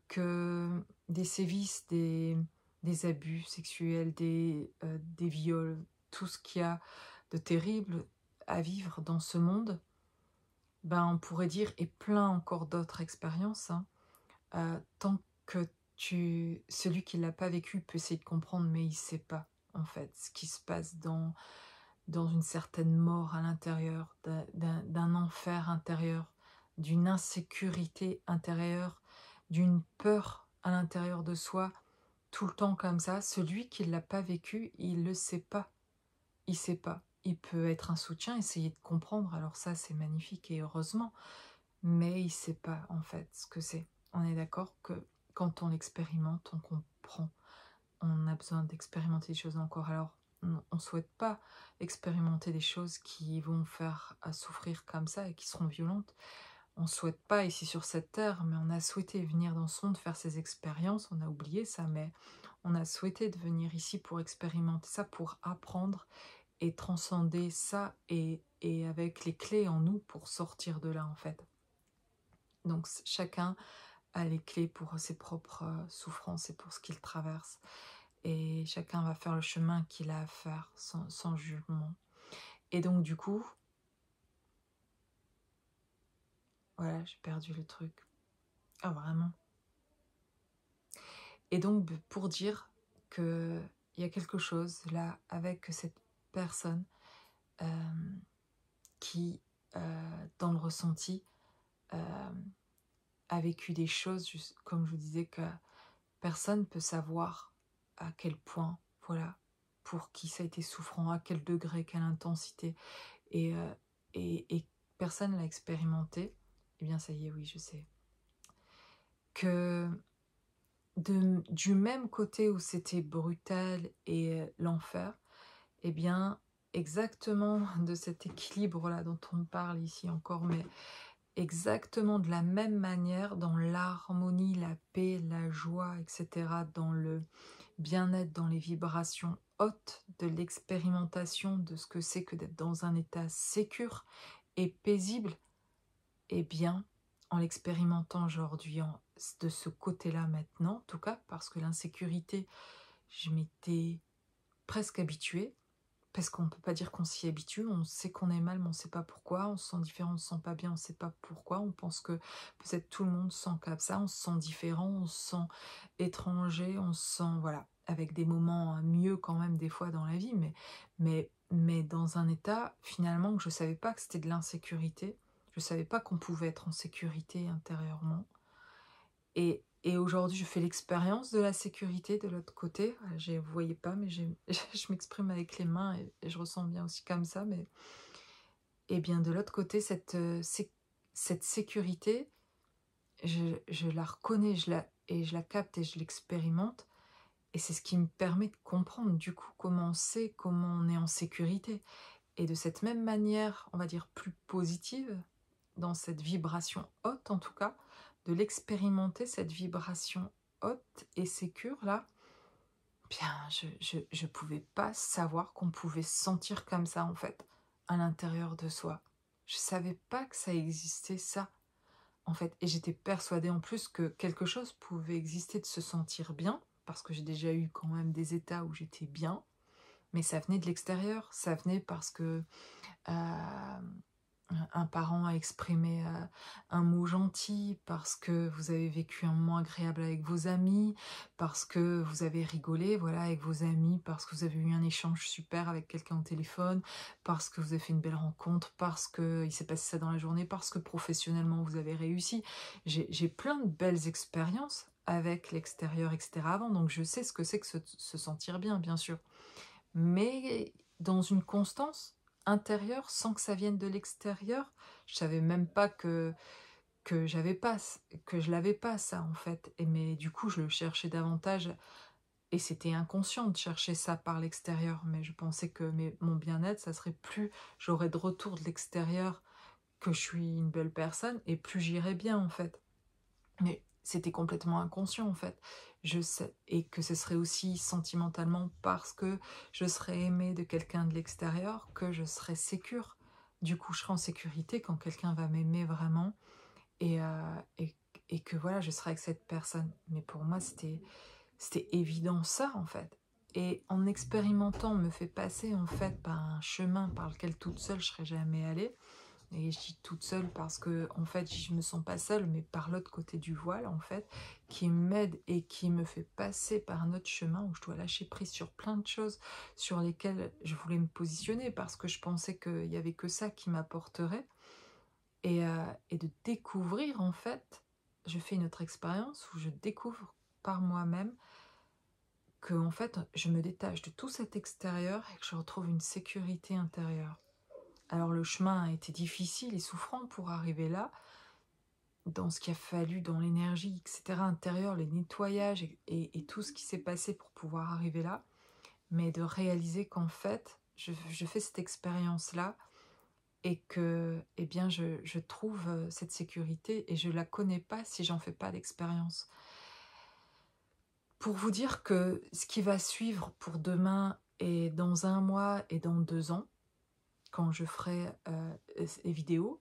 que des sévices, des abus sexuels, des viols, tout ce qu'il y a de terrible à vivre dans ce monde, ben on pourrait dire, et plein encore d'autres expériences, hein, tant que celui qui ne l'a pas vécu peut essayer de comprendre, mais il ne sait pas, en fait, ce qui se passe dans une certaine mort à l'intérieur, d'un enfer intérieur, d'une insécurité intérieure, d'une peur à l'intérieur de soi, tout le temps comme ça. Celui qui ne l'a pas vécu, il ne le sait pas. Il ne sait pas. Il peut être un soutien, essayer de comprendre, alors ça c'est magnifique et heureusement, mais il ne sait pas en fait ce que c'est. On est d'accord que quand on l'expérimente, on comprend. On a besoin d'expérimenter des choses encore. Alors, on ne souhaite pas expérimenter des choses qui vont faire souffrir comme ça et qui seront violentes. On ne souhaite pas ici sur cette terre, mais on a souhaité venir dans ce monde faire ces expériences. On a oublié ça, mais on a souhaité de venir ici pour expérimenter ça, pour apprendre et transcender ça et avec les clés en nous pour sortir de là en fait. Donc chacun a les clés pour ses propres souffrances et pour ce qu'il traverse. Et chacun va faire le chemin qu'il a à faire sans jugement. Et donc du coup, voilà, j'ai perdu le truc. Ah vraiment. Et donc pour dire que il y a quelque chose là avec cette personne qui, dans le ressenti, a vécu des choses, comme je vous disais, que personne ne peut savoir à quel point, voilà, pour qui ça a été souffrant, à quel degré, quelle intensité. Et, et personne l'a expérimenté. Eh bien, ça y est, oui, je sais. Que du même côté où c'était brutal et l'enfer, eh bien, exactement de cet équilibre-là dont on parle ici encore, mais exactement de la même manière, dans l'harmonie, la paix, la joie, etc., dans le bien-être, dans les vibrations hautes de l'expérimentation de ce que c'est que d'être dans un état sécure et paisible, eh bien, en l'expérimentant aujourd'hui de ce côté-là maintenant, en tout cas, parce que l'insécurité, je m'étais presque habituée, parce qu'on ne peut pas dire qu'on s'y habitue, on sait qu'on est mal, mais on ne sait pas pourquoi, on se sent différent, on ne se sent pas bien, on ne sait pas pourquoi, on pense que peut-être tout le monde se sent comme ça, on se sent différent, on se sent étranger, on se sent, voilà, avec des moments mieux quand même des fois dans la vie, mais dans un état finalement que je ne savais pas que c'était de l'insécurité, je ne savais pas qu'on pouvait être en sécurité intérieurement, et aujourd'hui, je fais l'expérience de la sécurité de l'autre côté. Vous ne voyez pas, mais je m'exprime avec les mains et je ressens bien aussi comme ça. Mais et bien de l'autre côté, cette sécurité, je la reconnais, je la capte et je l'expérimente. Et c'est ce qui me permet de comprendre du coup comment on sait, comment on est en sécurité. Et de cette même manière, on va dire plus positive, dans cette vibration haute en tout cas, de l'expérimenter, cette vibration haute et sécure là, bien je pouvais pas savoir qu'on pouvait se sentir comme ça en fait, à l'intérieur de soi. Je savais pas que ça existait ça en fait, et j'étais persuadée en plus que quelque chose pouvait exister de se sentir bien, parce que j'ai déjà eu quand même des états où j'étais bien, mais ça venait de l'extérieur, ça venait parce que euh, un parent a exprimé un mot gentil, parce que vous avez vécu un moment agréable avec vos amis, parce que vous avez rigolé voilà, avec vos amis, parce que vous avez eu un échange super avec quelqu'un au téléphone, parce que vous avez fait une belle rencontre, parce qu'il s'est passé ça dans la journée, parce que professionnellement vous avez réussi. J'ai plein de belles expériences avec l'extérieur, etc. avant, donc je sais ce que c'est que se sentir bien, bien sûr. Mais dans une constance intérieure, sans que ça vienne de l'extérieur, je savais même pas que j'avais pas, que je l'avais pas ça en fait. Mais du coup, je le cherchais davantage et c'était inconscient de chercher ça par l'extérieur. Mais je pensais que mon bien-être, ça serait plus j'aurais de retour de l'extérieur que je suis une belle personne et plus j'irais bien en fait. Mais c'était complètement inconscient en fait. Je sais, et que ce serait aussi sentimentalement parce que je serais aimée de quelqu'un de l'extérieur que je serais sécure. Du coup, je serai en sécurité quand quelqu'un va m'aimer vraiment et, et que voilà, je serai avec cette personne. Mais pour moi, c'était évident ça en fait. Et en expérimentant, me fait passer en fait par un chemin par lequel toute seule je serais jamais allée. Et je dis toute seule parce que en fait je me sens pas seule, mais par l'autre côté du voile en fait, qui m'aide et qui me fait passer par un autre chemin où je dois lâcher prise sur plein de choses sur lesquelles je voulais me positionner parce que je pensais qu'il y avait que ça qui m'apporterait, et de découvrir en fait, je fais une autre expérience où je découvre par moi-même que en fait je me détache de tout cet extérieur et que je retrouve une sécurité intérieure. Alors le chemin a été difficile et souffrant pour arriver là, dans ce qu'il a fallu, dans l'énergie, etc., intérieure, les nettoyages et tout ce qui s'est passé pour pouvoir arriver là, mais de réaliser qu'en fait, je fais cette expérience-là et que, eh bien, je trouve cette sécurité et je la connais pas si j'en fais pas l'expérience. Pour vous dire que ce qui va suivre pour demain et dans 1 mois et dans 2 ans, quand je ferai les vidéos,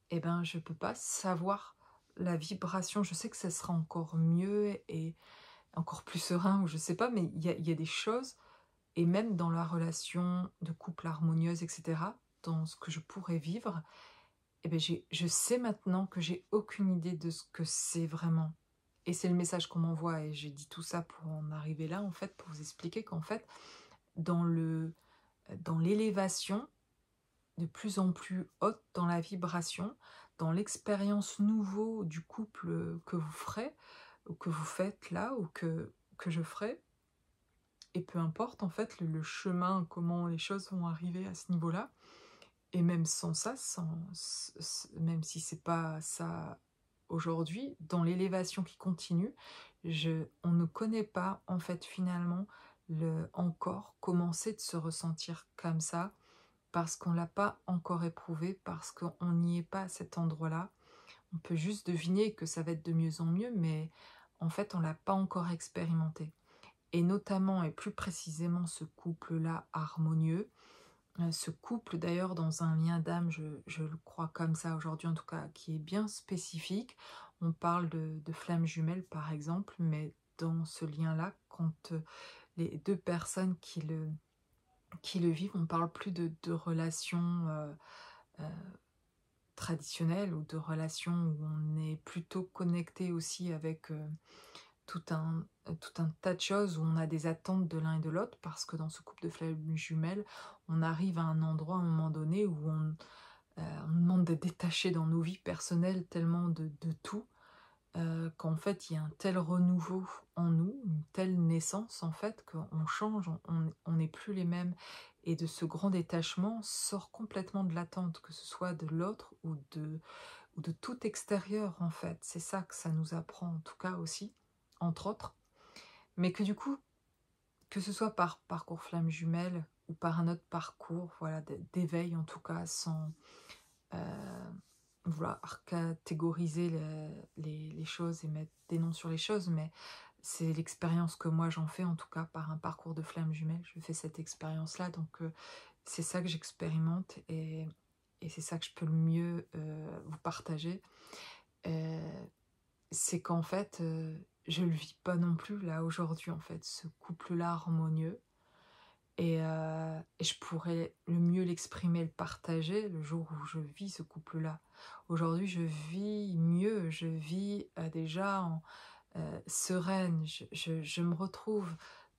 eh ben, je peux pas savoir la vibration. Je sais que ça sera encore mieux et encore plus serein, ou je sais pas, mais il y a des choses, et même dans la relation de couple harmonieuse, etc., dans ce que je pourrais vivre, eh ben, je sais maintenant que j'ai aucune idée de ce que c'est vraiment. Et c'est le message qu'on m'envoie, et j'ai dit tout ça pour en arriver là, en fait, pour vous expliquer qu'en fait, dans dans l'élévation, de plus en plus haute dans la vibration, dans l'expérience nouveau du couple que vous ferez, ou que vous faites là, ou que je ferai, et peu importe en fait le chemin, comment les choses vont arriver à ce niveau-là, et même sans ça, même si c'est pas ça aujourd'hui, dans l'élévation qui continue, on ne connaît pas en fait finalement encore comment c'est de se ressentir comme ça, parce qu'on ne l'a pas encore éprouvé, parce qu'on n'y est pas à cet endroit-là. On peut juste deviner que ça va être de mieux en mieux, mais en fait, on ne l'a pas encore expérimenté. Et notamment, et plus précisément, ce couple-là harmonieux, ce couple d'ailleurs dans un lien d'âme, je le crois comme ça aujourd'hui en tout cas, qui est bien spécifique. On parle de flammes jumelles par exemple, mais dans ce lien-là, quand les deux personnes qui le vivent, on parle plus de relations euh, traditionnelles ou de relations où on est plutôt connecté aussi avec tout un tas de choses, où on a des attentes de l'un et de l'autre, parce que dans ce couple de flammes jumelles, on arrive à un endroit à un moment donné où on demande d'être détaché dans nos vies personnelles tellement de tout, qu'en fait il y a un tel renouveau en nous, une telle naissance en fait, qu'on change, on n'est plus les mêmes. Et de ce grand détachement sort complètement de l'attente, que ce soit de l'autre ou de tout extérieur en fait. C'est ça que ça nous apprend en tout cas aussi, entre autres. Mais que du coup, que ce soit par parcours flamme jumelle ou par un autre parcours, voilà, d'éveil en tout cas, sans vouloir catégoriser les choses et mettre des noms sur les choses, mais c'est l'expérience que moi j'en fais, en tout cas par un parcours de flamme jumelle. Je fais cette expérience-là, donc c'est ça que j'expérimente et c'est ça que je peux le mieux vous partager. Euh, c'est qu'en fait, je le vis pas non plus là aujourd'hui, en fait, ce couple-là harmonieux. Et je pourrais le mieux l'exprimer, le partager le jour où je vis ce couple-là. Aujourd'hui, je vis mieux, je vis déjà sereine, je me retrouve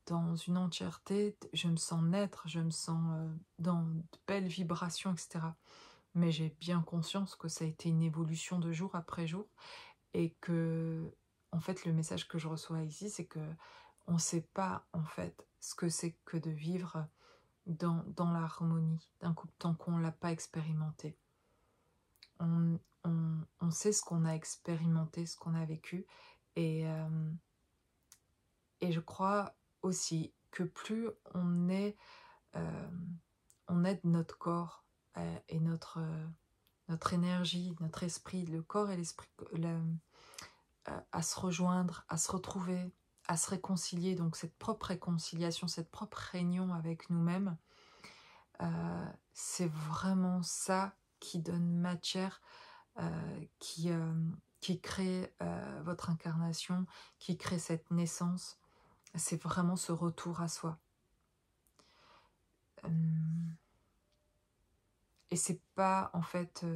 dans une entièreté, je me sens naître, je me sens dans de belles vibrations, etc. Mais j'ai bien conscience que ça a été une évolution de jour après jour et que, en fait, le message que je reçois ici, c'est que on ne sait pas, en fait, ce que c'est que de vivre dans l'harmonie d'un couple tant qu'on ne l'a pas expérimenté. On sait ce qu'on a expérimenté, ce qu'on a vécu, et, euh, et je crois aussi que plus euh, on aide notre corps et notre énergie, notre esprit, le corps et l'esprit, à se rejoindre, à se retrouver, à se réconcilier, donc cette propre réconciliation, cette propre réunion avec nous-mêmes, c'est vraiment ça qui donne matière, qui crée votre incarnation, qui crée cette naissance. C'est vraiment ce retour à soi. Et c'est pas en fait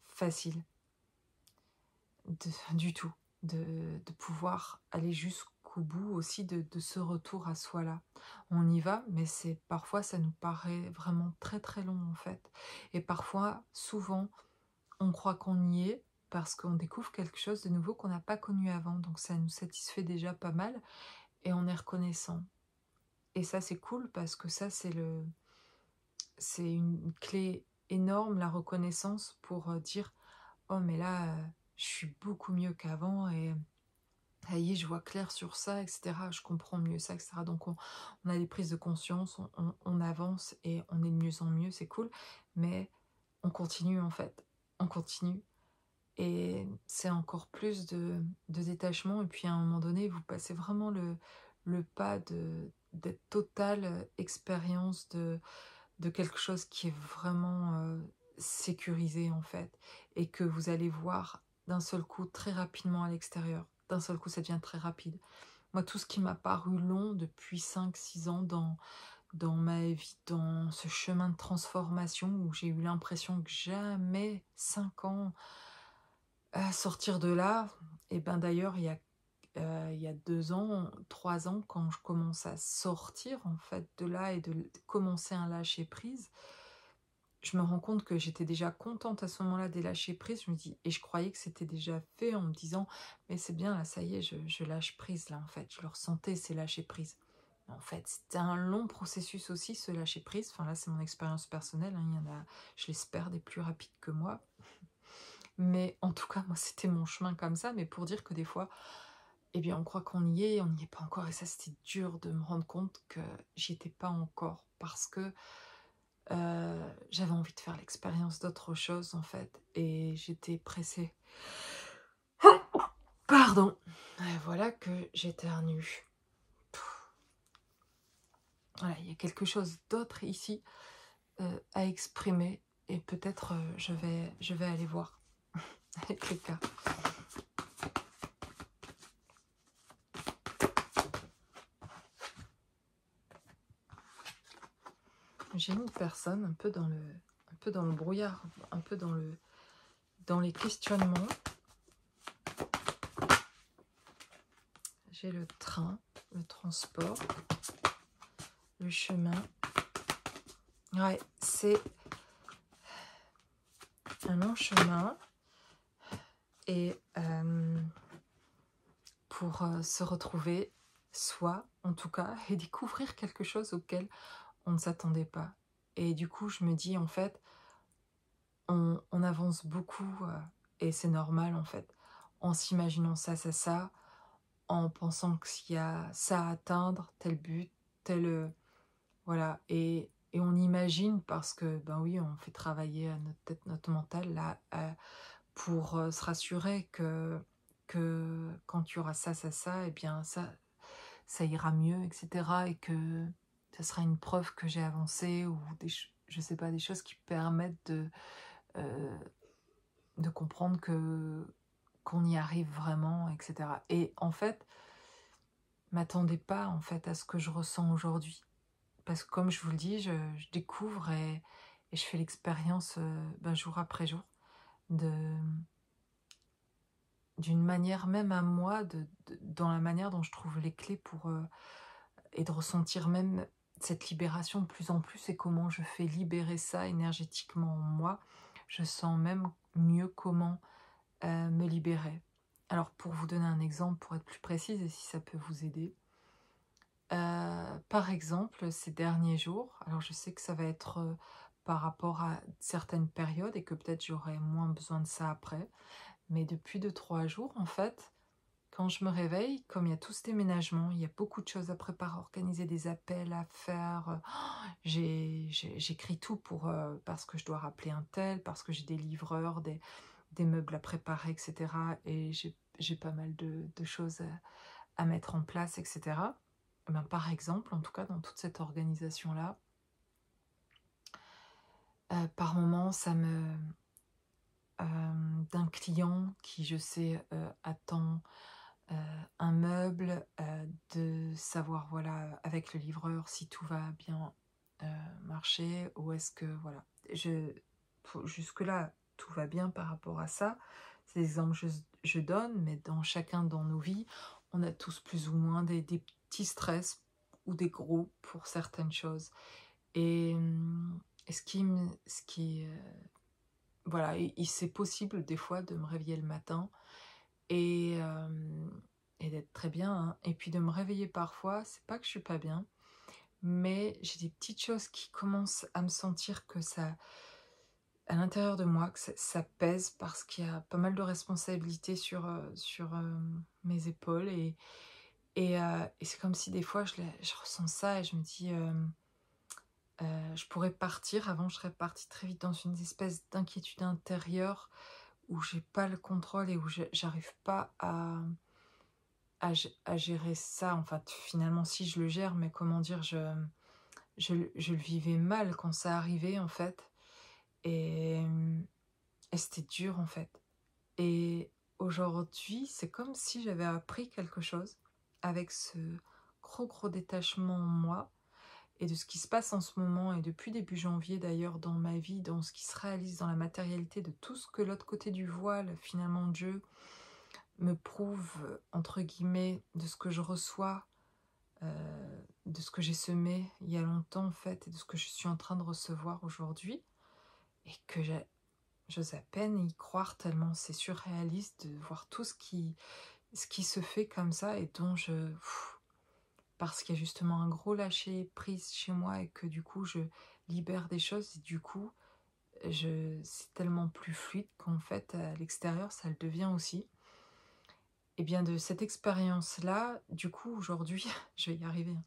facile du tout de pouvoir aller jusqu'au bout aussi de ce retour à soi-là. On y va, mais c'est parfois ça nous paraît vraiment très très long en fait. Et parfois, souvent, on croit qu'on y est parce qu'on découvre quelque chose de nouveau qu'on n'a pas connu avant. Donc ça nous satisfait déjà pas mal et on est reconnaissant. Et ça c'est cool parce que ça c'est une clé énorme, la reconnaissance, pour dire oh mais là je suis beaucoup mieux qu'avant et ça y est, je vois clair sur ça, etc. Je comprends mieux ça, etc. Donc on a des prises de conscience, on avance et on est de mieux en mieux, c'est cool. Mais on continue en fait, on continue. Et c'est encore plus de détachement. Et puis à un moment donné, vous passez vraiment le pas d'être totale expérience de quelque chose qui est vraiment sécurisé en fait. Et que vous allez voir d'un seul coup très rapidement à l'extérieur. D'un seul coup, ça devient très rapide. Moi, tout ce qui m'a paru long depuis 5 6 ans dans ma vie, dans ce chemin de transformation où j'ai eu l'impression que jamais 5 ans à sortir de là, et ben d'ailleurs, il y a 2 ans, 3 ans, quand je commence à sortir en fait de là et de commencer un lâcher prise, je me rends compte que j'étais déjà contente à ce moment-là des lâcher prise. Je me dis, et je croyais que c'était déjà fait en me disant, mais c'est bien là, ça y est, je lâche prise là en fait. Je le ressentais, ces lâcher prise. En fait, c'était un long processus aussi, ce lâcher prise. Enfin là, c'est mon expérience personnelle. Hein. Il y en a, je l'espère, des plus rapides que moi. Mais en tout cas, moi, c'était mon chemin comme ça. Mais pour dire que des fois, eh bien, on croit qu'on y est, on n'y est pas encore. Et ça, c'était dur de me rendre compte que j'y étais pas encore. Parce que j'avais envie de faire l'expérience d'autre chose, en fait. Et j'étais pressée. Pardon. Et voilà que j'éternue. Voilà, il y a quelque chose d'autre ici à exprimer. Et peut-être je vais aller voir avec les cas. j'ai une personne un peu dans le brouillard, un peu dans les questionnements. J'ai le train, le transport, le chemin. Ouais, c'est un long chemin. Et pour se retrouver soi, en tout cas, et découvrir quelque chose auquel on ne s'attendait pas. Et du coup, je me dis, en fait, on avance beaucoup, et c'est normal, en fait, en s'imaginant ça, en pensant qu'il y a ça à atteindre, tel but, tel... voilà, et on imagine parce que, ben oui, on fait travailler à notre tête, notre mental, là, pour se rassurer que quand tu auras ça, eh bien ça ira mieux, etc. Et que ça sera une preuve que j'ai avancé ou je sais pas, des choses qui permettent euh, de comprendre qu'on y arrive vraiment, etc. Et en fait, m'attendez pas en fait à ce que je ressens aujourd'hui. Parce que comme je vous le dis, je découvre et je fais l'expérience ben, jour après jour de d'une manière même à moi, dans la manière dont je trouve les clés pour et de ressentir même cette libération de plus en plus et comment je fais libérer ça énergétiquement en moi. Je sens même mieux comment me libérer. Alors pour vous donner un exemple, pour être plus précise et si ça peut vous aider, par exemple ces derniers jours, alors je sais que ça va être par rapport à certaines périodes et que peut-être j'aurai moins besoin de ça après, mais depuis 2 3 jours en fait, quand je me réveille, comme il y a tout ce déménagement, il y a beaucoup de choses à préparer, organiser des appels à faire. J'écris tout pour parce que je dois rappeler un tel, parce que j'ai des livreurs, des meubles à préparer, etc. Et j'ai pas mal de choses à mettre en place, etc. Ben, par exemple, en tout cas dans toute cette organisation-là, par moment, ça me... d'un client qui, je sais, attend un meuble, de savoir, voilà, avec le livreur si tout va bien marcher ou est-ce que, voilà. Jusque-là, tout va bien par rapport à ça. C'est des exemples que je donne, mais dans chacun dans nos vies, on a tous plus ou moins des petits stress ou des gros pour certaines choses. Et, ce qui voilà, c'est possible des fois de me réveiller le matin et, d'être très bien, hein. Et puis de me réveiller parfois, c'est pas que je suis pas bien, mais j'ai des petites choses qui commencent à me sentir que ça, à l'intérieur de moi, que ça pèse parce qu'il y a pas mal de responsabilités sur mes épaules et c'est comme si des fois je ressens ça et je me dis je pourrais partir. Avant, je serais partie très vite dans une espèce d'inquiétude intérieure où j'ai pas le contrôle et où j'arrive pas à gérer ça. En fait, finalement, si je le gère, mais comment dire, je le vivais mal quand ça arrivait, en fait. Et, et c'était dur, en fait. Et aujourd'hui, c'est comme si j'avais appris quelque chose avec ce gros détachement en moi et de ce qui se passe en ce moment et depuis début janvier d'ailleurs dans ma vie, dans ce qui se réalise dans la matérialité de tout ce que l'autre côté du voile, finalement Dieu, me prouve, entre guillemets, de ce que je reçois, de ce que j'ai semé il y a longtemps en fait, et de ce que je suis en train de recevoir aujourd'hui, et que j'ose à peine y croire tellement c'est surréaliste de voir tout ce qui se fait comme ça et dont parce qu'il y a justement un gros lâcher prise chez moi et que du coup je libère des choses et du coup c'est tellement plus fluide qu'en fait à l'extérieur ça le devient aussi. Et bien de cette expérience-là, du coup aujourd'hui, je vais y arriver, hein,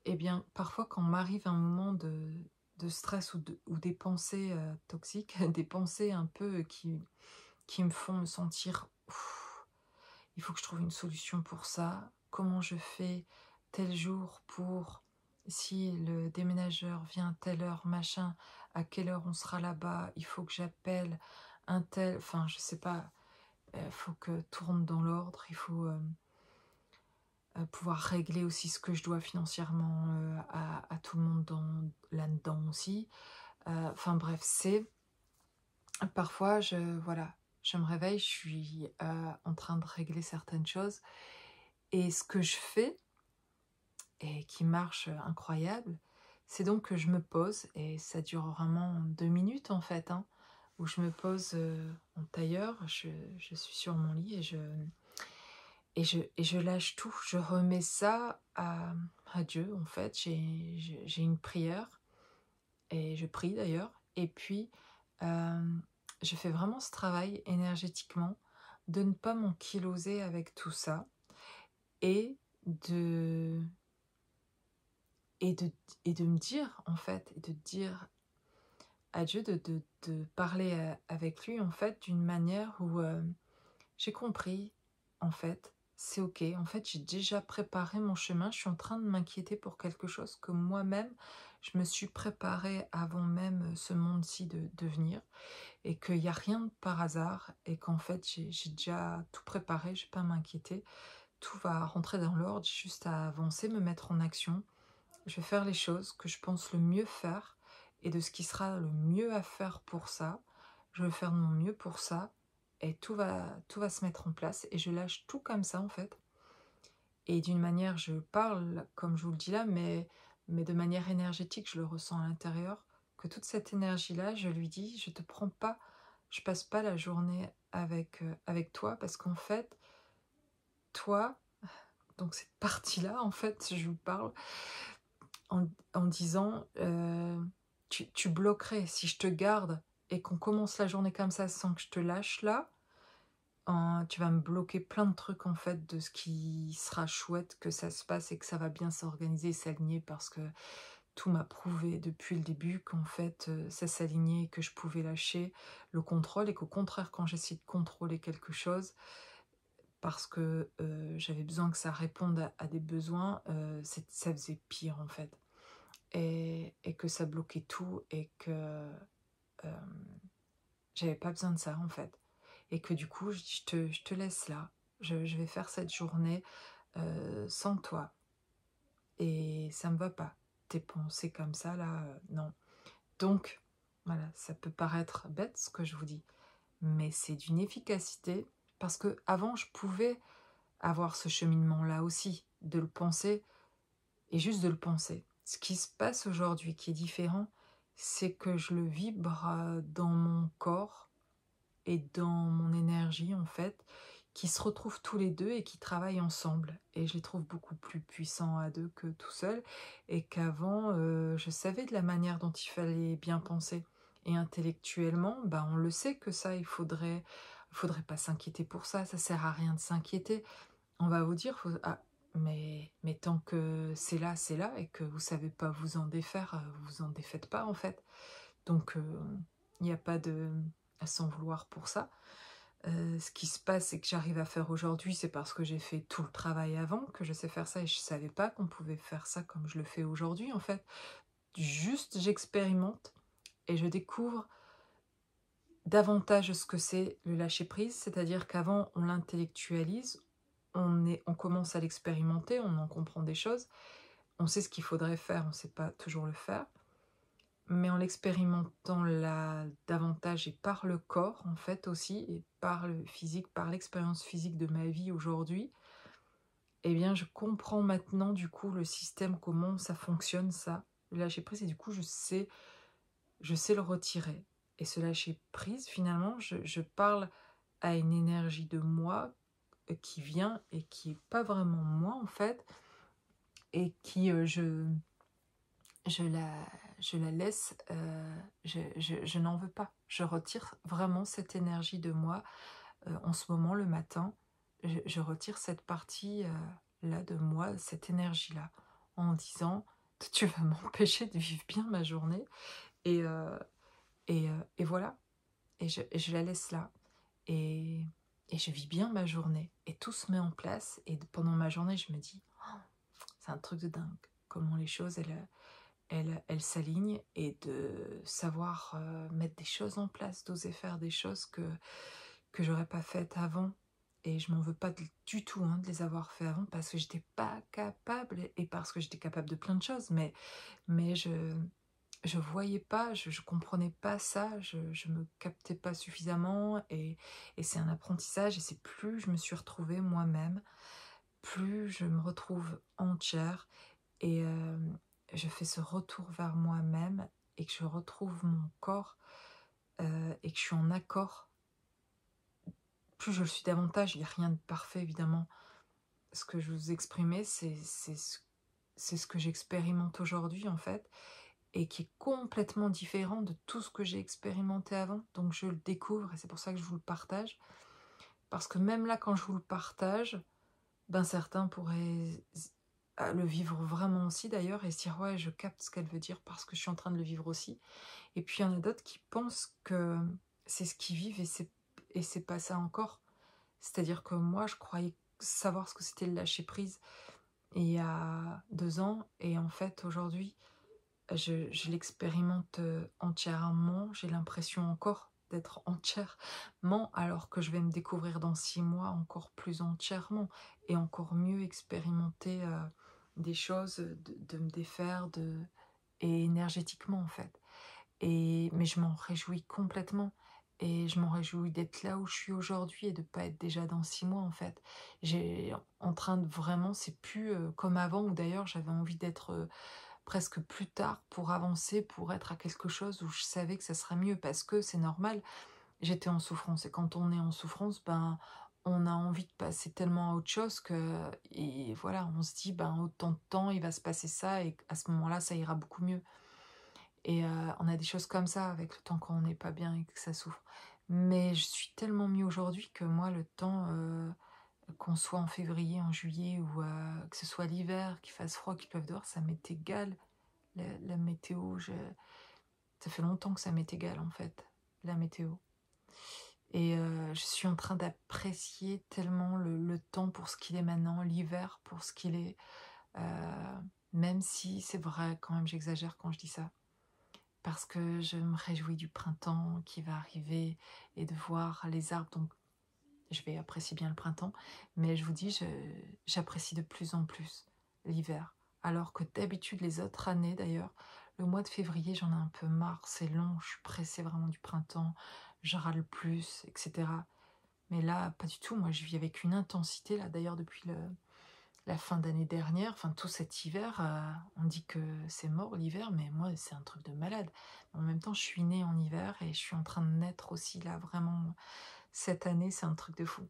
et bien parfois quand m'arrive un moment de stress ou des pensées toxiques, des pensées un peu qui me font me sentir ouf, il faut que je trouve une solution pour ça. Comment je fais tel jour pour si le déménageur vient à telle heure, machin, à quelle heure on sera là-bas, il faut que j'appelle un tel, enfin je sais pas, faut que tourne dans l'ordre, il faut pouvoir régler aussi ce que je dois financièrement à tout le monde là-dedans aussi. Enfin bref, c'est parfois, voilà, je me réveille, je suis en train de régler certaines choses. Et ce que je fais, et qui marche incroyable, c'est donc que je me pose, et ça dure vraiment 2 minutes en fait, hein, où je me pose en tailleur, je suis sur mon lit et je lâche tout, je remets ça à Dieu en fait, j'ai une prière, et je prie d'ailleurs, et puis je fais vraiment ce travail énergétiquement de ne pas m'enkyloser avec tout ça, et de et de et de me dire, en fait, et de dire à Dieu, de parler avec lui, en fait, d'une manière où j'ai compris, en fait, c'est ok. En fait, j'ai déjà préparé mon chemin. Je suis en train de m'inquiéter pour quelque chose que moi-même, je me suis préparée avant même ce monde-ci de venir, et qu'il n'y a rien de par hasard, et qu'en fait, j'ai déjà tout préparé, je ne vais pas m'inquiéter. Tout va rentrer dans l'ordre, j'ai juste à avancer, me mettre en action. Je vais faire les choses que je pense le mieux faire, et de ce qui sera le mieux à faire pour ça. Je vais faire de mon mieux pour ça, et tout va se mettre en place, et je lâche tout comme ça en fait. Et d'une manière, je parle comme je vous le dis là, mais de manière énergétique, je le ressens à l'intérieur, que toute cette énergie-là, je lui dis, je te prends pas, je passe pas la journée avec toi, parce qu'en fait, toi, donc cette partie-là, en fait, je vous parle, en disant tu bloquerais si je te garde et qu'on commence la journée comme ça sans que je te lâche là, tu vas me bloquer plein de trucs en fait de ce qui sera chouette que ça se passe et que ça va bien s'organiser et s'aligner, parce que tout m'a prouvé depuis le début qu'en fait ça s'alignait, que je pouvais lâcher le contrôle, et qu'au contraire quand j'essaie de contrôler quelque chose parce que j'avais besoin que ça réponde à des besoins, ça faisait pire en fait. Et que ça bloquait tout, et que j'avais pas besoin de ça en fait. Et que du coup, je dis, je te laisse là, je vais faire cette journée sans toi. Et ça me va pas. Tes pensées comme ça là, non. Donc, voilà, ça peut paraître bête ce que je vous dis, mais c'est d'une efficacité, parce que avant je pouvais avoir ce cheminement là aussi, de le penser, et juste de le penser. Ce qui se passe aujourd'hui qui est différent, c'est que je le vibre dans mon corps et dans mon énergie en fait, qui se retrouvent tous les deux et qui travaillent ensemble. Et je les trouve beaucoup plus puissants à deux que tout seul. Et qu'avant, je savais de la manière dont il fallait bien penser. Et intellectuellement, bah, on le sait que ça, il faudrait pas s'inquiéter pour ça. Ça sert à rien de s'inquiéter. On va vous dire, ah, mais tant que c'est là, et que vous savez pas vous en défaire, vous en défaites pas en fait. Donc, il n'y a pas à s'en vouloir pour ça. Ce qui se passe, c'est que j'arrive à faire aujourd'hui, c'est parce que j'ai fait tout le travail avant, que je sais faire ça, et je savais pas qu'on pouvait faire ça comme je le fais aujourd'hui en fait. Juste, j'expérimente et je découvre davantage ce que c'est le lâcher prise, c'est-à-dire qu'avant on l'intellectualise, on commence à l'expérimenter, on en comprend des choses, on sait ce qu'il faudrait faire, on ne sait pas toujours le faire, mais en l'expérimentant là davantage, et par le corps en fait aussi, et par le physique, par l'expérience physique de ma vie aujourd'hui, eh bien je comprends maintenant du coup le système, comment ça fonctionne ça, le lâcher prise, et du coup je sais le retirer. Et ce lâcher prise, finalement, je parle à une énergie de moi qui vient et qui est pas vraiment moi en fait, et qui je la, je la laisse, je n'en veux pas. Je retire vraiment cette énergie de moi en ce moment le matin. Je retire cette partie là de moi, cette énergie-là, en disant tu vas m'empêcher de vivre bien ma journée. Et, et voilà. Et je la laisse là. Et, et je vis bien ma journée. Et tout se met en place. Et pendant ma journée, je me dis, oh, c'est un truc de dingue. Comment les choses, elles s'alignent, et de savoir mettre des choses en place, d'oser faire des choses que j'aurais pas faites avant. et je m'en veux pas du tout hein, de les avoir fait avant parce que j'étais pas capable et parce que j'étais capable de plein de choses, mais je voyais pas, je comprenais pas ça, je me captais pas suffisamment et c'est un apprentissage et c'est plus je me suis retrouvée moi-même, plus je me retrouve entière et je fais ce retour vers moi-même et que je retrouve mon corps et que je suis en accord, plus je le suis davantage. Il n'y a rien de parfait évidemment. Ce que je vous exprimais, c'est ce que j'expérimente aujourd'hui en fait et qui est complètement différent de tout ce que j'ai expérimenté avant. Donc je le découvre et c'est pour ça que je vous le partage. Parce que même là, quand je vous le partage, ben certains pourraient le vivre vraiment aussi d'ailleurs et se dire ouais, je capte ce qu'elle veut dire parce que je suis en train de le vivre aussi. Et puis il y en a d'autres qui pensent que c'est ce qu'ils vivent et c'est pas ça encore. C'est-à-dire que moi, je croyais savoir ce que c'était le lâcher prise il y a 2 ans et en fait aujourd'hui je l'expérimente entièrement, j'ai l'impression encore d'être entièrement, alors que je vais me découvrir dans 6 mois encore plus entièrement et encore mieux expérimenter des choses, de me défaire et énergétiquement en fait. Mais je m'en réjouis complètement et je m'en réjouis d'être là où je suis aujourd'hui et de pas être déjà dans 6 mois en fait. J'ai en train de vraiment, c'est plus comme avant où d'ailleurs j'avais envie d'être presque plus tard pour avancer, pour être à quelque chose où je savais que ça serait mieux parce que c'est normal, j'étais en souffrance et quand on est en souffrance, ben on a envie de passer tellement à autre chose que et voilà, on se dit ben autant de temps il va se passer ça et à ce moment-là ça ira beaucoup mieux. Et on a des choses comme ça avec le temps quand on n'est pas bien et que ça souffre. Mais je suis tellement mieux aujourd'hui que moi le temps, qu'on soit en février, en juillet ou que ce soit l'hiver, qu'il fasse froid, qu'il pleuve dehors, ça m'est égal. La météo, ça fait longtemps que ça m'est égal en fait, la météo. Et je suis en train d'apprécier tellement le temps pour ce qu'il est maintenant, l'hiver pour ce qu'il est, même si c'est vrai quand même j'exagère quand je dis ça. Parce que je me réjouis du printemps qui va arriver et de voir les arbres, donc je vais apprécier bien le printemps, mais je vous dis, j'apprécie de plus en plus l'hiver. Alors que d'habitude, les autres années d'ailleurs, le mois de février, j'en ai un peu marre, c'est long, je suis pressée vraiment du printemps, je râle plus, etc. Mais là, pas du tout, moi je vis avec une intensité, là d'ailleurs depuis la fin d'année dernière, enfin tout cet hiver, on dit que c'est mort l'hiver, mais moi c'est un truc de malade. En même temps, je suis née en hiver et je suis en train de naître aussi là, vraiment, cette année, c'est un truc de fou.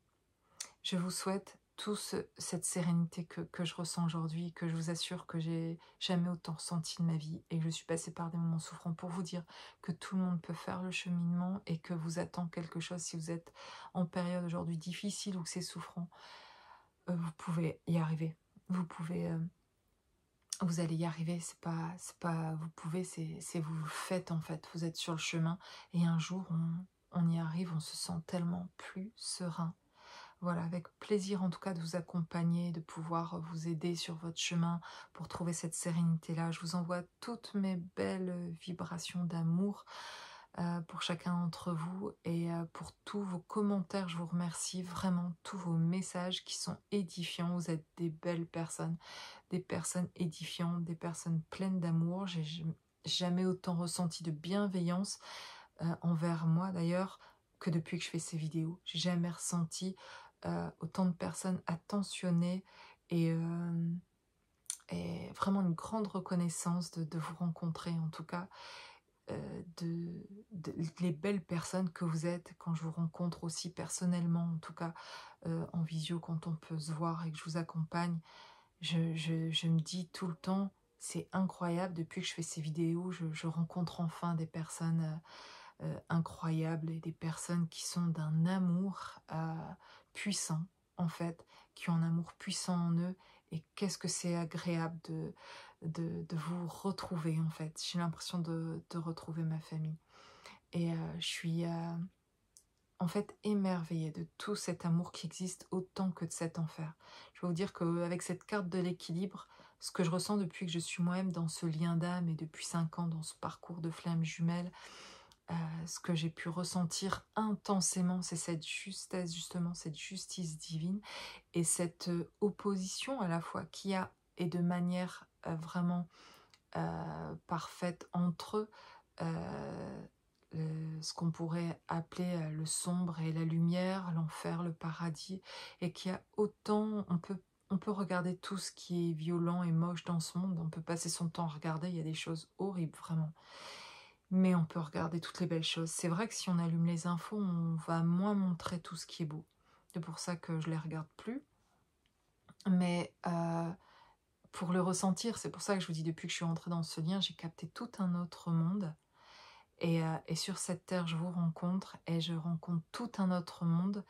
Je vous souhaite tous cette sérénité que je ressens aujourd'hui, que je vous assure que j'ai jamais autant ressenti de ma vie et que je suis passée par des moments souffrants pour vous dire que tout le monde peut faire le cheminement et que vous attend quelque chose si vous êtes en période aujourd'hui difficile ou que c'est souffrant, vous pouvez y arriver. Vous pouvez, vous allez y arriver, c'est pas vous pouvez, c'est vous le faites en fait, vous êtes sur le chemin et un jour on y arrive, on se sent tellement plus serein. Voilà, avec plaisir en tout cas de vous accompagner, de pouvoir vous aider sur votre chemin pour trouver cette sérénité-là. Je vous envoie toutes mes belles vibrations d'amour pour chacun d'entre vous et pour tous vos commentaires. Je vous remercie vraiment, tous vos messages qui sont édifiants. Vous êtes des personnes édifiantes, des personnes pleines d'amour. J'ai jamais autant ressenti de bienveillance envers moi d'ailleurs que depuis que je fais ces vidéos. J'ai jamais ressenti autant de personnes attentionnées et, euh, et vraiment une grande reconnaissance de vous rencontrer en tout cas, les belles personnes que vous êtes quand je vous rencontre aussi personnellement, en tout cas en visio quand on peut se voir et que je vous accompagne. Je me dis tout le temps, c'est incroyable, depuis que je fais ces vidéos, je rencontre enfin des personnes incroyables et des personnes qui sont d'un amour puissant, en fait, qui ont un amour puissant en eux. Et qu'est-ce que c'est agréable de vous retrouver, en fait. J'ai l'impression de retrouver ma famille. Et je suis en fait émerveillée de tout cet amour qui existe autant que de cet enfer. Je vais vous dire qu'avec cette carte de l'équilibre, ce que je ressens depuis que je suis moi-même dans ce lien d'âme et depuis 5 ans dans ce parcours de flammes jumelles, Ce que j'ai pu ressentir intensément, c'est cette justesse, justement, cette justice divine et cette opposition à la fois qu'il y a et de manière vraiment parfaite entre eux, ce qu'on pourrait appeler le sombre et la lumière, l'enfer, le paradis, et qu'il y a autant, on peut regarder tout ce qui est violent et moche dans ce monde, on peut passer son temps à regarder, il y a des choses horribles vraiment, mais on peut regarder toutes les belles choses. C'est vrai que si on allume les infos, on va moins montrer tout ce qui est beau. C'est pour ça que je les regarde plus, mais pour le ressentir, c'est pour ça que je vous dis, depuis que je suis rentrée dans ce lien, j'ai capté tout un autre monde. Et sur cette terre, je vous rencontre et je rencontre tout un autre monde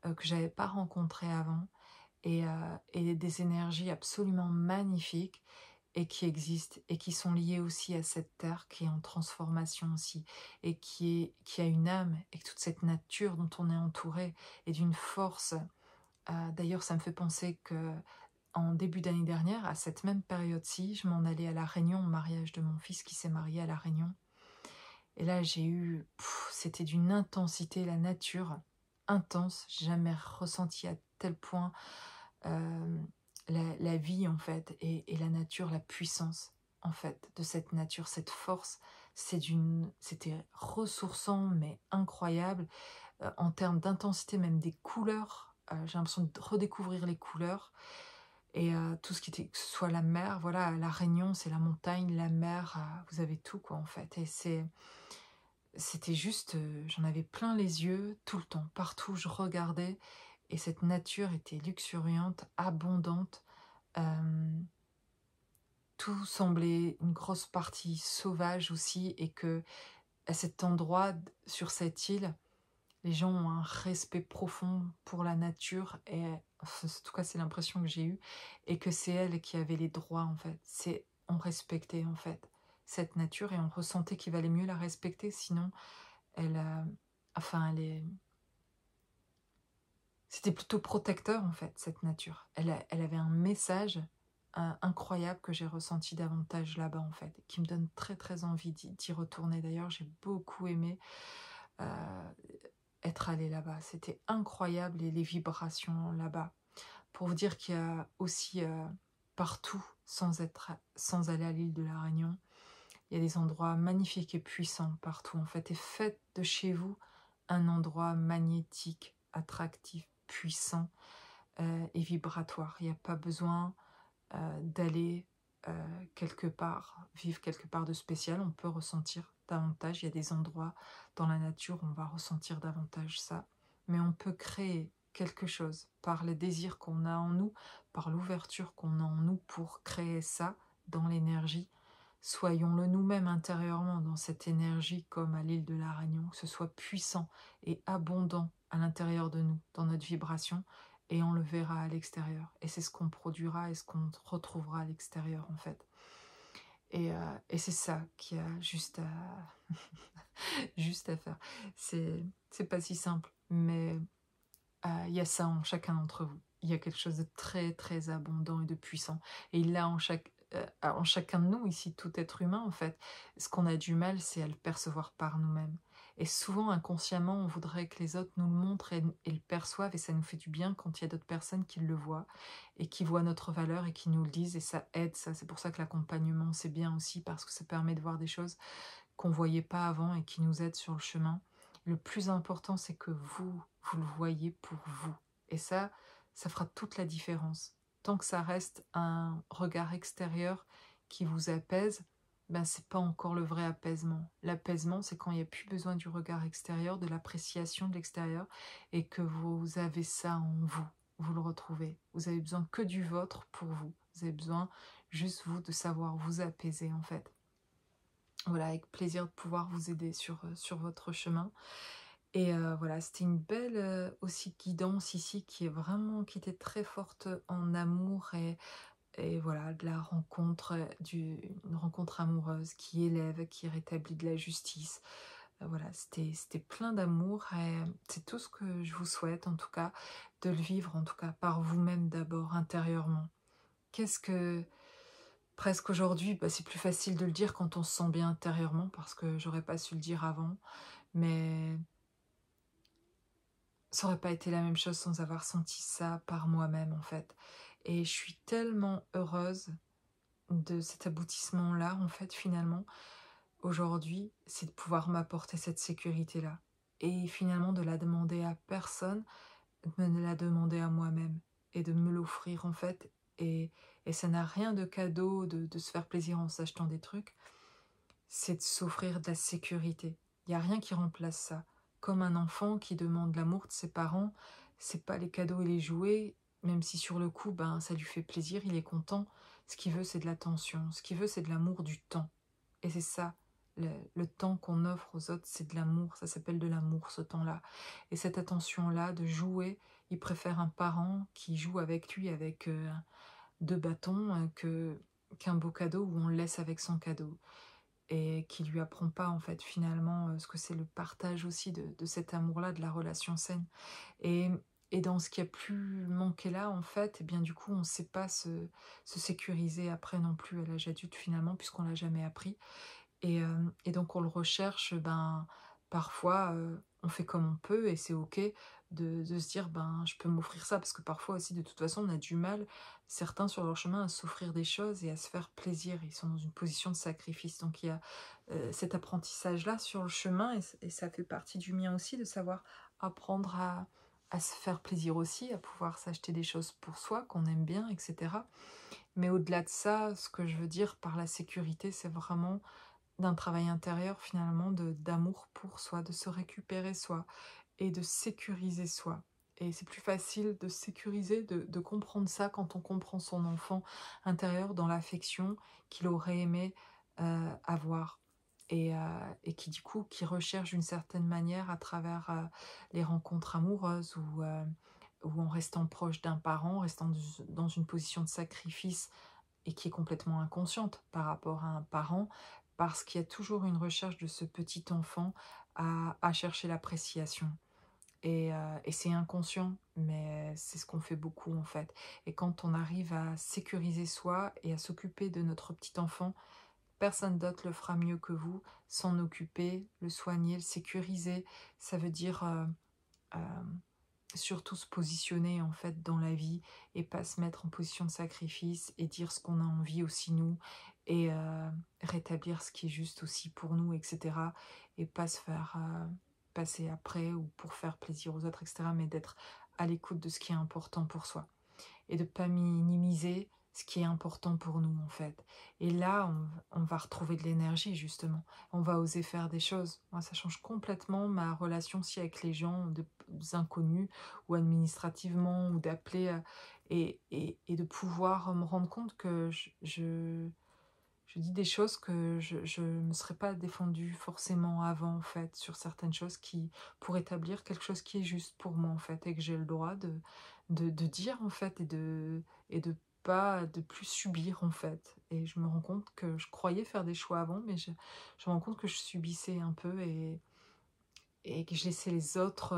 que j'avais pas rencontré avant et des énergies absolument magnifiques et qui existent et qui sont liées aussi à cette terre qui est en transformation aussi et qui a une âme et que toute cette nature dont on est entouré est d'une force. D'ailleurs, ça me fait penser que en début d'année dernière, à cette même période-ci, je m'en allais à La Réunion, au mariage de mon fils qui s'est marié à La Réunion. Et là, j'ai eu, c'était d'une intensité, la nature intense. J'ai jamais ressenti à tel point euh, la vie en fait et la nature, la puissance en fait de cette nature, cette force. C'était ressourçant mais incroyable en termes d'intensité, même des couleurs. J'ai l'impression de redécouvrir les couleurs et tout ce qui était, que ce soit la mer. Voilà, la Réunion, c'est la montagne, la mer, vous avez tout quoi en fait. Et c'était juste, j'en avais plein les yeux tout le temps, partout où je regardais, et cette nature était luxuriante, abondante. euh, Tout semblait une grosse partie sauvage aussi, et que à cet endroit, sur cette île, les gens ont un respect profond pour la nature, et enfin, en tout cas c'est l'impression que j'ai eue, et que c'est elle qui avait les droits en fait. On respectait en fait cette nature et on ressentait qu'il valait mieux la respecter, sinon elle, enfin, c'était plutôt protecteur en fait, cette nature. Elle avait un message incroyable que j'ai ressenti davantage là-bas en fait, qui me donne très très envie d'y retourner. D'ailleurs, j'ai beaucoup aimé euh, être allée là-bas. C'était incroyable et les vibrations là-bas. Pour vous dire qu'il y a aussi partout, sans aller à l'île de la Réunion, il y a des endroits magnifiques et puissants partout en fait. Et faites de chez vous un endroit magnétique, attractif, puissant et vibratoire. Il n'y a pas besoin d'aller quelque part, vivre quelque part de spécial. On peut ressentir davantage. Il y a des endroits dans la nature où on va ressentir davantage ça. Mais on peut créer quelque chose par les désirs qu'on a en nous, par l'ouverture qu'on a en nous pour créer ça dans l'énergie. Soyons-le nous-mêmes intérieurement dans cette énergie comme à l'île de la Réunion, que ce soit puissant et abondant à l'intérieur de nous, dans notre vibration, et on le verra à l'extérieur. Et c'est ce qu'on produira et ce qu'on retrouvera à l'extérieur en fait. Et c'est ça qui a juste à, juste à faire. C'est pas si simple, mais il y a ça en chacun d'entre vous. Il y a quelque chose de très très abondant et de puissant. Et il l'a en chacun de nous, ici, tout être humain, en fait. Ce qu'on a du mal, c'est à le percevoir par nous-mêmes. Et souvent, inconsciemment, on voudrait que les autres nous le montrent et le perçoivent, et ça nous fait du bien quand il y a d'autres personnes qui le voient, et qui voient notre valeur, et qui nous le disent, et ça aide, ça. C'est pour ça que l'accompagnement, c'est bien aussi, parce que ça permet de voir des choses qu'on ne voyait pas avant, et qui nous aident sur le chemin. Le plus important, c'est que vous le voyez pour vous. Et ça fera toute la différence. Tant que ça reste un regard extérieur qui vous apaise, ben c'est pas encore le vrai apaisement. L'apaisement, c'est quand il n'y a plus besoin du regard extérieur, de l'appréciation de l'extérieur, et que vous avez ça en vous. Vous le retrouvez. Vous avez besoin que du vôtre pour vous. Vous avez besoin juste vous de savoir vous apaiser en fait. Voilà, avec plaisir de pouvoir vous aider sur votre chemin. Et voilà, c'était une belle aussi guidance ici qui était très forte en amour et voilà, de la rencontre, une rencontre amoureuse qui élève, qui rétablit de la justice. Voilà, c'était plein d'amour et c'est tout ce que je vous souhaite en tout cas, de le vivre en tout cas par vous-même d'abord intérieurement. Qu'est-ce que presque aujourd'hui, bah, c'est plus facile de le dire quand on se sent bien intérieurement parce que j'aurais pas su le dire avant, mais ça aurait pas été la même chose sans avoir senti ça par moi-même, en fait. Et je suis tellement heureuse de cet aboutissement-là, en fait, finalement, aujourd'hui, c'est de pouvoir m'apporter cette sécurité-là. Et finalement, de la demander à personne, de me la demander à moi-même et de me l'offrir, en fait. Et ça n'a rien de cadeau, de se faire plaisir en s'achetant des trucs, c'est de s'offrir de la sécurité. Il y a rien qui remplace ça. Comme un enfant qui demande l'amour de ses parents, c'est pas les cadeaux et les jouets, même si sur le coup, ben, ça lui fait plaisir, il est content. Ce qu'il veut, c'est de l'attention. Ce qu'il veut, c'est de l'amour, du temps. Et c'est ça, le temps qu'on offre aux autres, c'est de l'amour. Ça s'appelle de l'amour, ce temps-là. Et cette attention-là, de jouer, il préfère un parent qui joue avec lui avec deux bâtons qu'un beau cadeau où on le laisse avec son cadeau et qui lui apprend pas en fait finalement ce que c'est le partage aussi de cet amour-là, de la relation saine. Et, et dans ce qui a pu manquer là, en fait, et bien du coup, on ne sait pas se sécuriser après non plus à l'âge adulte finalement, puisqu'on l'a jamais appris. Et donc on le recherche, ben, parfois, on fait comme on peut et c'est OK de se dire: «Ben, je peux m'offrir ça». Parce que parfois aussi, de toute façon, on a du mal, certains sur leur chemin, à s'offrir des choses et à se faire plaisir. Ils sont dans une position de sacrifice. Donc il y a, cet apprentissage-là sur le chemin et ça fait partie du mien aussi de savoir apprendre à se faire plaisir aussi, à pouvoir s'acheter des choses pour soi qu'on aime bien et cetera. Mais au-delà de ça, ce que je veux dire par la sécurité, c'est vraiment d'un travail intérieur finalement, de d'amour pour soi, de se récupérer soi et de sécuriser soi. Et c'est plus facile de sécuriser, de comprendre ça quand on comprend son enfant intérieur dans l'affection qu'il aurait aimé avoir. Et qui du coup, qui recherche d'une certaine manière à travers les rencontres amoureuses ou en restant proche d'un parent, en restant dans une position de sacrifice et qui est complètement inconsciente par rapport à un parent, parce qu'il y a toujours une recherche de ce petit enfant à chercher l'appréciation. Et c'est inconscient, mais c'est ce qu'on fait beaucoup en fait. Et quand on arrive à sécuriser soi et à s'occuper de notre petit enfant, personne d'autre le fera mieux que vous. S'en occuper, le soigner, le sécuriser, ça veut dire euh, surtout se positionner en fait dans la vie et pas se mettre en position de sacrifice et dire ce qu'on a envie aussi nous et rétablir ce qui est juste aussi pour nous, etc. Et pas se faire passer après ou pour faire plaisir aux autres, etc. Mais d'être à l'écoute de ce qui est important pour soi et de pas minimiser ce qui est important pour nous en fait. Et là, on va retrouver de l'énergie justement. On va oser faire des choses. Moi, ça change complètement ma relation aussi avec les gens, des inconnus ou administrativement, ou d'appeler et de pouvoir me rendre compte que je dis des choses que je me serais pas défendue forcément avant en fait, sur certaines choses qui pour établir quelque chose qui est juste pour moi en fait, et que j'ai le droit de dire en fait et de pas de plus subir en fait. Et je me rends compte que je croyais faire des choix avant, mais je me rends compte que je subissais un peu et que je laissais les autres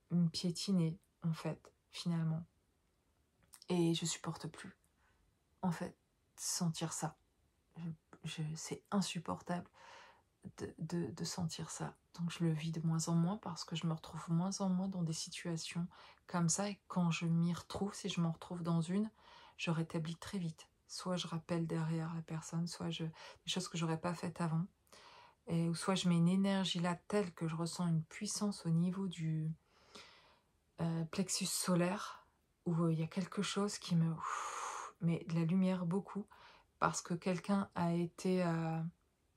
me piétiner en fait, finalement. Et je supporte plus en fait sentir ça. C'est insupportable de sentir ça. Donc je le vis de moins en moins parce que je me retrouve moins en moins dans des situations comme ça. Et quand je m'y retrouve, si je m'en retrouve dans une, je rétablis très vite. Soit je rappelle derrière la personne, soit des choses que j'aurais pas faites avant. Ou soit je mets une énergie là telle que je ressens une puissance au niveau du plexus solaire où il y a quelque chose qui me... mais de la lumière beaucoup parce que quelqu'un a été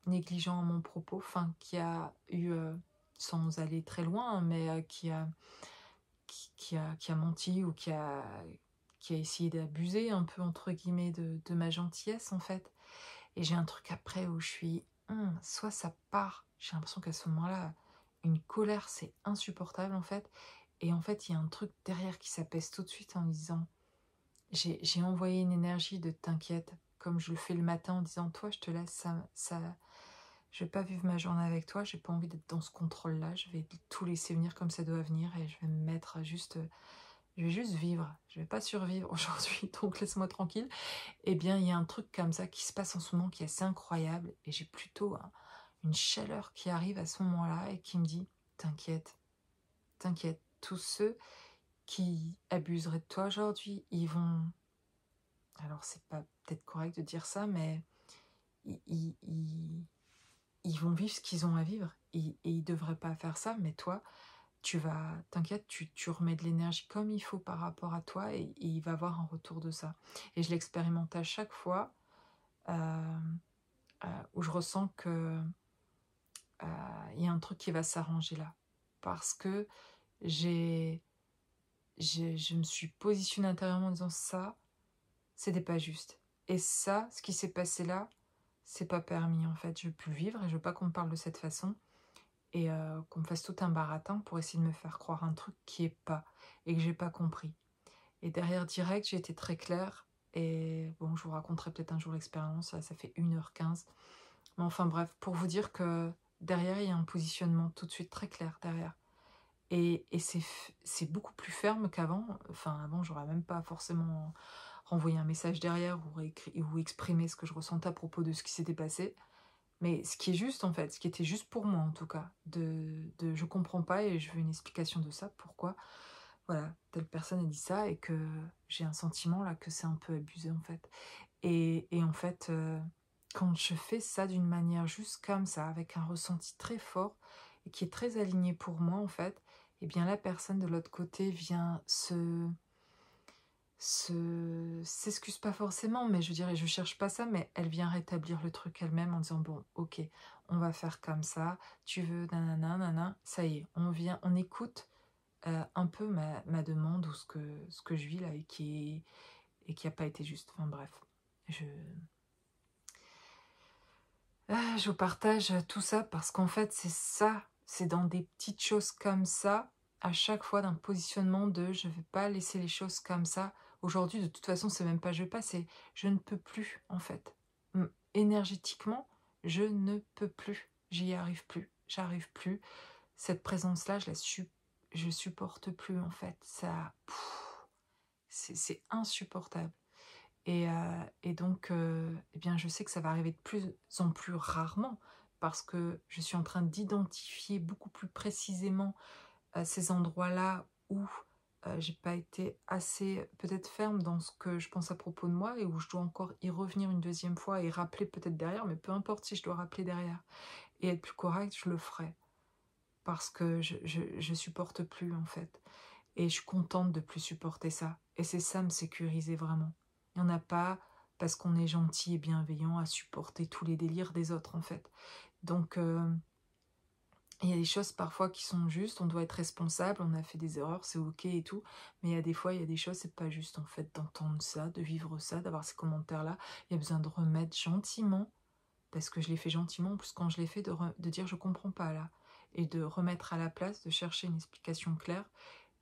négligent à mon propos, enfin qui a eu, sans aller très loin, mais qui a menti ou qui a essayé d'abuser un peu entre guillemets de ma gentillesse en fait. Et j'ai un truc après où je suis, soit ça part, j'ai l'impression qu'à ce moment-là, une colère c'est insupportable en fait. Et en fait, il y a un truc derrière qui s'apaise tout de suite en me disant, j'ai envoyé une énergie de t'inquiète, comme je le fais le matin en disant, toi je te laisse, ça je vais pas vivre ma journée avec toi, j'ai pas envie d'être dans ce contrôle-là, je vais tout laisser venir comme ça doit venir et je vais me mettre juste je vais juste vivre, je vais pas survivre aujourd'hui, donc laisse-moi tranquille. Eh bien, il y a un truc comme ça qui se passe en ce moment qui est assez incroyable et j'ai plutôt une chaleur qui arrive à ce moment-là et qui me dit: «T'inquiète, t'inquiète, tous ceux qui abuseraient de toi aujourd'hui, ils vont» alors c'est pas peut-être correct de dire ça, mais ils ils ils ils vont vivre ce qu'ils ont à vivre et ils devraient pas faire ça, mais toi, tu vas t'inquiète, tu remets de l'énergie comme il faut par rapport à toi et il va y avoir un retour de ça et je l'expérimente à chaque fois, hem, où je ressens que, il y a un truc qui va s'arranger là. Parce que j'ai je me suis positionnée intérieurement en disant: «Ça, c'était pas juste et ça, ce qui s'est passé là, c'est pas permis en fait. Je veux plus le vivre et je veux pas qu'on me parle de cette façon et qu'on me fasse tout un baratin pour essayer de me faire croire un truc qui est pas et que j'ai pas compris». Et derrière direct, j'ai été très claire et bon, je vous raconterai peut-être un jour l'expérience, là, ça fait 1h15. Mais enfin bref, pour vous dire que derrière, il y a un positionnement tout de suite très clair derrière. Et c'est beaucoup plus ferme qu'avant. Enfin, avant, j'aurais même pas forcément renvoyé un message derrière ou exprimé ce que je ressentais à propos de ce qui s'était passé. Mais ce qui est juste, en fait, ce qui était juste pour moi, en tout cas, je comprends pas et je veux une explication de ça. Pourquoi, voilà, telle personne a dit ça et que j'ai un sentiment là que c'est un peu abusé, en fait. Et en fait, quand je fais ça d'une manière juste comme ça, avec un ressenti très fort et qui est très aligné pour moi, en fait, eh bien la personne de l'autre côté vient s'excuse pas forcément, mais je dirais, je cherche pas ça, mais elle vient rétablir le truc elle-même en disant: «Bon, OK, on va faire comme ça, tu veux nanana, nana, ça y est, on écoute, un peu ma demande ou ce que je vis là et qui a pas été juste». Enfin bref, je je vous partage tout ça parce qu'en fait, c'est ça, c'est dans des petites choses comme ça, à chaque fois d'un positionnement de: «Je vais pas laisser les choses comme ça». Aujourd'hui, de toute façon, c'est même pas je vais pas, c'est je ne peux plus, en fait. Énergétiquement, je ne peux plus. J'y arrive plus, j'arrive plus. Cette présence-là, je supporte plus, en fait. Ça, c'est insupportable. Et donc, eh bien, je sais que ça va arriver de plus en plus rarement parce que je suis en train d'identifier beaucoup plus précisément, ces endroits-là où, j'ai pas été assez peut-être ferme dans ce que je pense à propos de moi et où je dois encore y revenir une deuxième fois et rappeler peut-être derrière, mais peu importe si je dois rappeler derrière et être plus correcte, je le ferai parce que je supporte plus, en fait. Et je suis contente de plus supporter ça. Et c'est ça me sécuriser vraiment. Il n'y en a pas parce qu'on est gentil et bienveillant à supporter tous les délires des autres en fait. Donc il y a des choses parfois qui sont justes, on doit être responsable, on a fait des erreurs, c'est ok et tout. Mais il y a des fois, il y a des choses, c'est pas juste en fait d'entendre ça, de vivre ça, d'avoir ces commentaires-là. Il y a besoin de remettre gentiment, parce que je l'ai fait gentiment, en plus quand je l'ai fait, de dire je comprends pas là. Et de remettre à la place, de chercher une explication claire.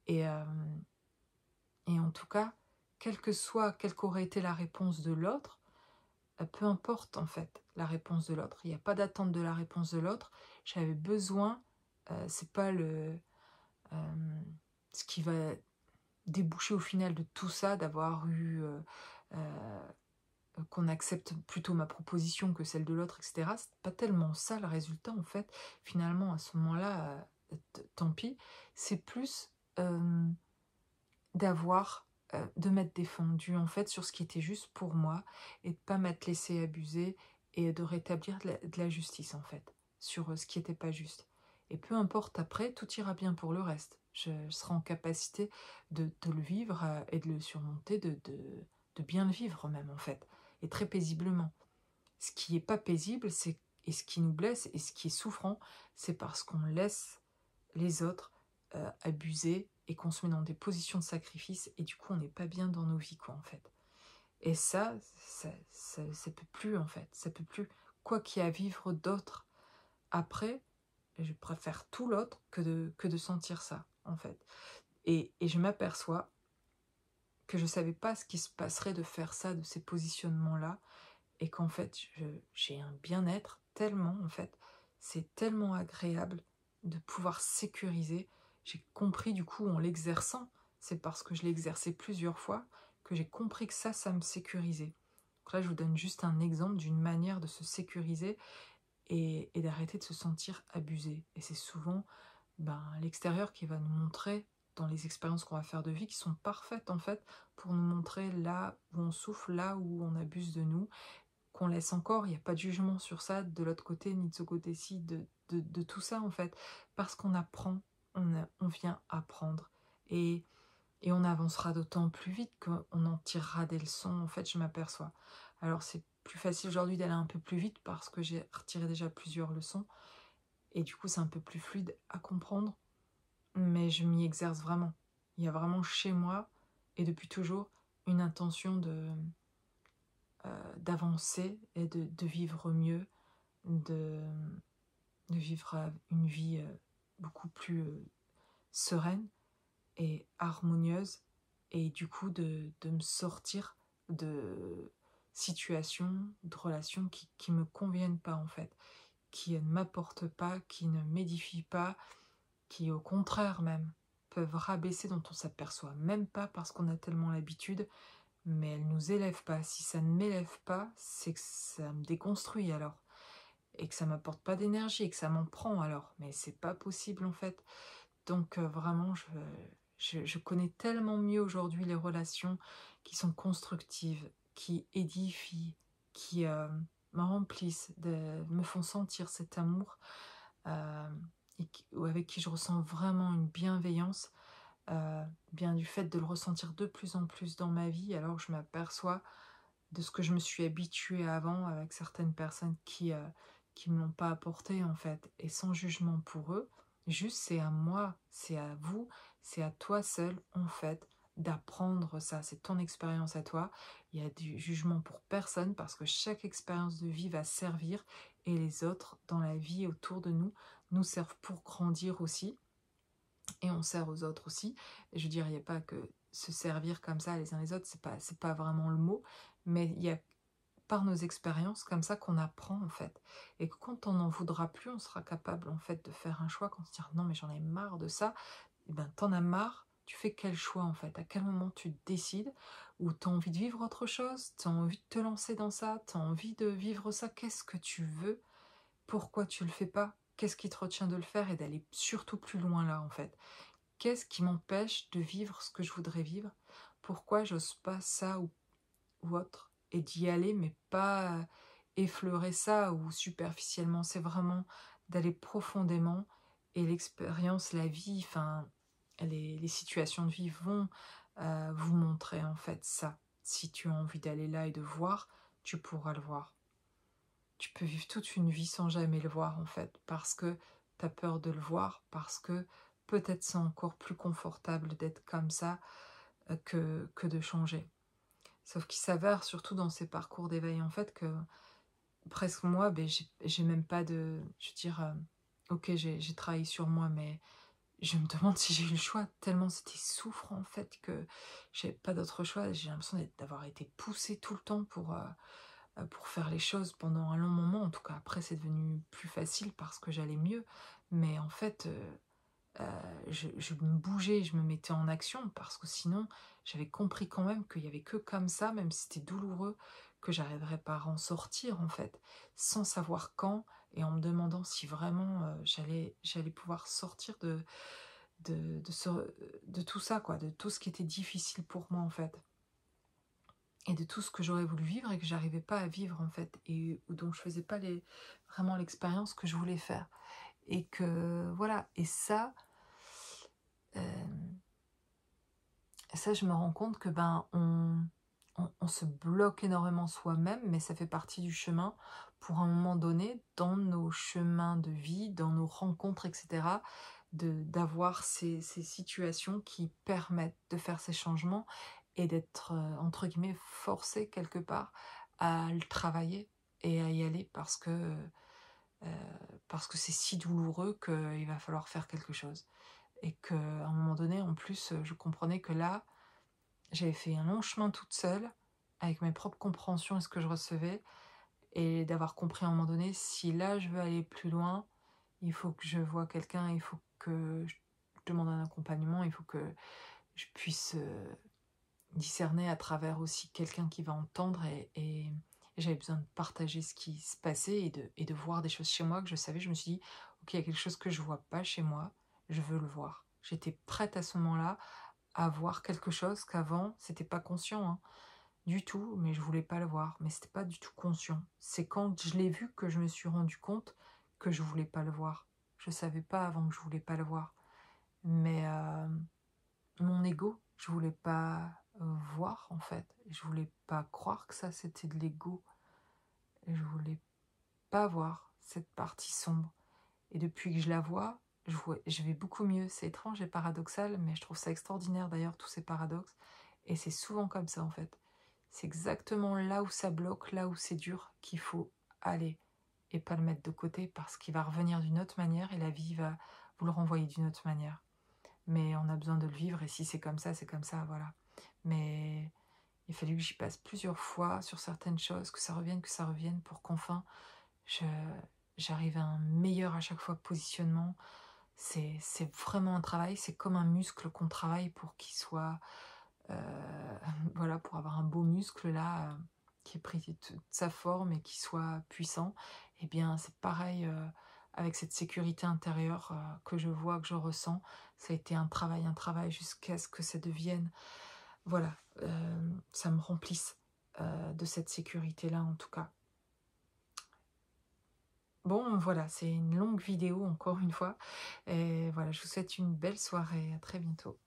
Et, et en tout cas, quelle qu'aurait été la réponse de l'autre, peu importe en fait la réponse de l'autre. Il n'y a pas d'attente de la réponse de l'autre. J'avais besoin, c'est pas ce qui va déboucher au final de tout ça, d'avoir eu, qu'on accepte plutôt ma proposition que celle de l'autre, etc. C'est pas tellement ça le résultat en fait. Finalement, à ce moment-là, tant pis. C'est plus d'avoir, de m'être défendue, en fait, sur ce qui était juste pour moi et de pas m'être laissée abuser et de rétablir de la justice, en fait, sur, ce qui était pas juste et peu importe après, tout ira bien pour le reste. Je serai en capacité de le vivre, et de le surmonter, de bien le vivre même, en fait et très paisiblement. Ce qui est pas paisible, c'est et ce qui nous blesse et ce qui est souffrant, c'est parce qu'on laisse les autres, abuser et qu'on se met dans des positions de sacrifice et du coup on n'est pas bien dans nos vies quoi en fait. Et ça peut plus en fait, ça peut plus. Quoi qu'il y a à vivre d'autre après, je préfère tout l'autre que de sentir ça en fait. Et je m'aperçois que je savais pas ce qui se passerait de faire ça, de ces positionnements-là, et qu'en fait j'ai un bien-être tellement en fait, c'est tellement agréable de pouvoir sécuriser. J'ai compris du coup en l'exerçant, c'est parce que je l'ai exercé plusieurs fois que j'ai compris que ça me sécurisait. Donc là, je vous donne juste un exemple d'une manière de se sécuriser et d'arrêter de se sentir abusé. Et c'est souvent l'extérieur qui va nous montrer, dans les expériences qu'on va faire de vie, qui sont parfaites en fait, pour nous montrer là où on souffre, là où on abuse de nous, qu'on laisse encore, il n'y a pas de jugement sur ça, de l'autre côté, ni de ce côté-ci, de tout ça en fait, parce qu'on apprend, on vient apprendre, et, et on avancera d'autant plus vite qu'on en tirera des leçons, en fait, je m'aperçois. Alors c'est plus facile aujourd'hui d'aller un peu plus vite, parce que j'ai retiré déjà plusieurs leçons, et du coup c'est un peu plus fluide à comprendre, mais je m'y exerce vraiment. Il y a vraiment chez moi, et depuis toujours, une intention d'avancer et de vivre mieux, de, de vivre une vie beaucoup plus sereine et harmonieuse, et du coup de me sortir de situations, de relations qui me conviennent pas en fait, qui ne m'apportent pas, qui ne m'édifient pas, qui au contraire même peuvent rabaisser, dont on s'aperçoit même pas parce qu'on a tellement l'habitude, mais elles nous élèvent pas. Si ça ne m'élève pas, c'est que ça me déconstruit alors, et que ça m'apporte pas d'énergie, et que ça m'en prend alors, mais c'est pas possible en fait. Donc vraiment, je connais tellement mieux aujourd'hui les relations qui sont constructives, qui édifient, qui me remplissent, me font sentir cet amour, euh, ou avec qui je ressens vraiment une bienveillance, bien du fait de le ressentir de plus en plus dans ma vie, alors je m'aperçois de ce que je me suis habituée avant avec certaines personnes qui me l'ont pas apporté en fait, et sans jugement pour eux, juste c'est à moi, c'est à vous, c'est à toi seul en fait d'apprendre ça, c'est ton expérience à toi, il y a du jugement pour personne, parce que chaque expérience de vie va servir, et les autres dans la vie autour de nous nous servent pour grandir aussi, et on sert aux autres aussi. Et je veux dire, il n'y a pas que se servir comme ça les uns les autres, c'est pas vraiment le mot, mais il y a par nos expériences comme ça qu'on apprend en fait. Et que quand on n'en voudra plus, on sera capable en fait de faire un choix, quand on se dit non mais j'en ai marre de ça, et ben t'en as marre, tu fais quel choix en fait, à quel moment tu décides, ou t'as envie de vivre autre chose, t'as envie de te lancer dans ça, t'as envie de vivre ça, qu'est-ce que tu veux, pourquoi tu le fais pas, qu'est-ce qui te retient de le faire, et d'aller surtout plus loin là en fait. Qu'est-ce qui m'empêche de vivre ce que je voudrais vivre? Pourquoi j'ose pas ça ou autre? Et d'y aller, mais pas effleurer ça ou superficiellement. C'est vraiment d'aller profondément, et l'expérience, la vie, enfin, les situations de vie vont vous montrer en fait ça. Si tu as envie d'aller là et de voir, tu pourras le voir. Tu peux vivre toute une vie sans jamais le voir en fait, parce que tu as peur de le voir, parce que peut-être c'est encore plus confortable d'être comme ça que de changer. Sauf qu'il s'avère, surtout dans ces parcours d'éveil, en fait, que presque moi, j'ai même pas de... Je veux dire, ok, j'ai travaillé sur moi, mais je me demande si j'ai eu le choix, tellement c'était souffrant, en fait, que j'ai pas d'autre choix. J'ai l'impression d'avoir été poussée tout le temps pour faire les choses pendant un long moment. En tout cas, après, c'est devenu plus facile parce que j'allais mieux. Mais en fait, je me bougeais, je me mettais en action, parce que sinon, j'avais compris quand même qu'il y avait que comme ça, même si c'était douloureux, que j'arriverais pas à en sortir, en fait, sans savoir quand, et en me demandant si vraiment j'allais pouvoir sortir de tout ça, quoi, de tout ce qui était difficile pour moi, en fait. Et de tout ce que j'aurais voulu vivre et que j'arrivais pas à vivre en fait, et dont je faisais pas vraiment l'expérience que je voulais faire. Et que voilà, et euh, ça je me rends compte que on se bloque énormément soi-même, mais ça fait partie du chemin pour un moment donné, dans nos chemins de vie, dans nos rencontres, etc., d'avoir ces situations qui permettent de faire ces changements, et d'être, entre guillemets, forcé quelque part à le travailler et à y aller, parce que c'est si douloureux qu'il va falloir faire quelque chose. Et qu'à un moment donné, en plus, je comprenais que là, j'avais fait un long chemin toute seule, avec mes propres compréhensions et ce que je recevais, et d'avoir compris à un moment donné, si là je veux aller plus loin, il faut que je voie quelqu'un, il faut que je demande un accompagnement, il faut que je puisse discerner à travers aussi quelqu'un qui va entendre et j'avais besoin de partager ce qui se passait et de voir des choses chez moi que je savais. Je me suis dit: «OK, il y a quelque chose que je vois pas chez moi, je veux le voir». J'étais prête à ce moment-là à voir quelque chose qu'avant, c'était pas conscient, hein, du tout, mais je voulais pas le voir, mais c'était pas du tout conscient. C'est quand je l'ai vu que je me suis rendu compte que je voulais pas le voir. Je savais pas avant que je voulais pas le voir, mais mon ego, je voulais pas, voir en fait. Je voulais pas croire que ça c'était de l'ego. Et je voulais pas voir cette partie sombre. Et depuis que je la vois, je vais beaucoup mieux. C'est étrange et paradoxal, mais je trouve ça extraordinaire d'ailleurs, tous ces paradoxes. Et c'est souvent comme ça en fait. C'est exactement là où ça bloque, là où c'est dur, qu'il faut aller et pas le mettre de côté parce qu'il va revenir d'une autre manière et la vie va vous le renvoyer d'une autre manière. Mais on a besoin de le vivre et si c'est comme ça, voilà. Mais il a fallu que j'y passe plusieurs fois sur certaines choses, que ça revienne pour qu'enfin je j'arrive à un meilleur à chaque fois positionnement. C'est vraiment un travail, c'est comme un muscle qu'on travaille pour qu'il soit, heu, voilà, pour avoir un beau muscle là, qui ait pris toute sa forme et qui soit puissant. Et bien, c'est pareil, avec cette sécurité intérieure, que je vois, que je ressens. Ça a été un travail jusqu'à ce que ça devienne voilà, ça me remplisse, de cette sécurité-là en tout cas. Bon, voilà, c'est une longue vidéo encore une fois et voilà, je vous souhaite une belle soirée, à très bientôt.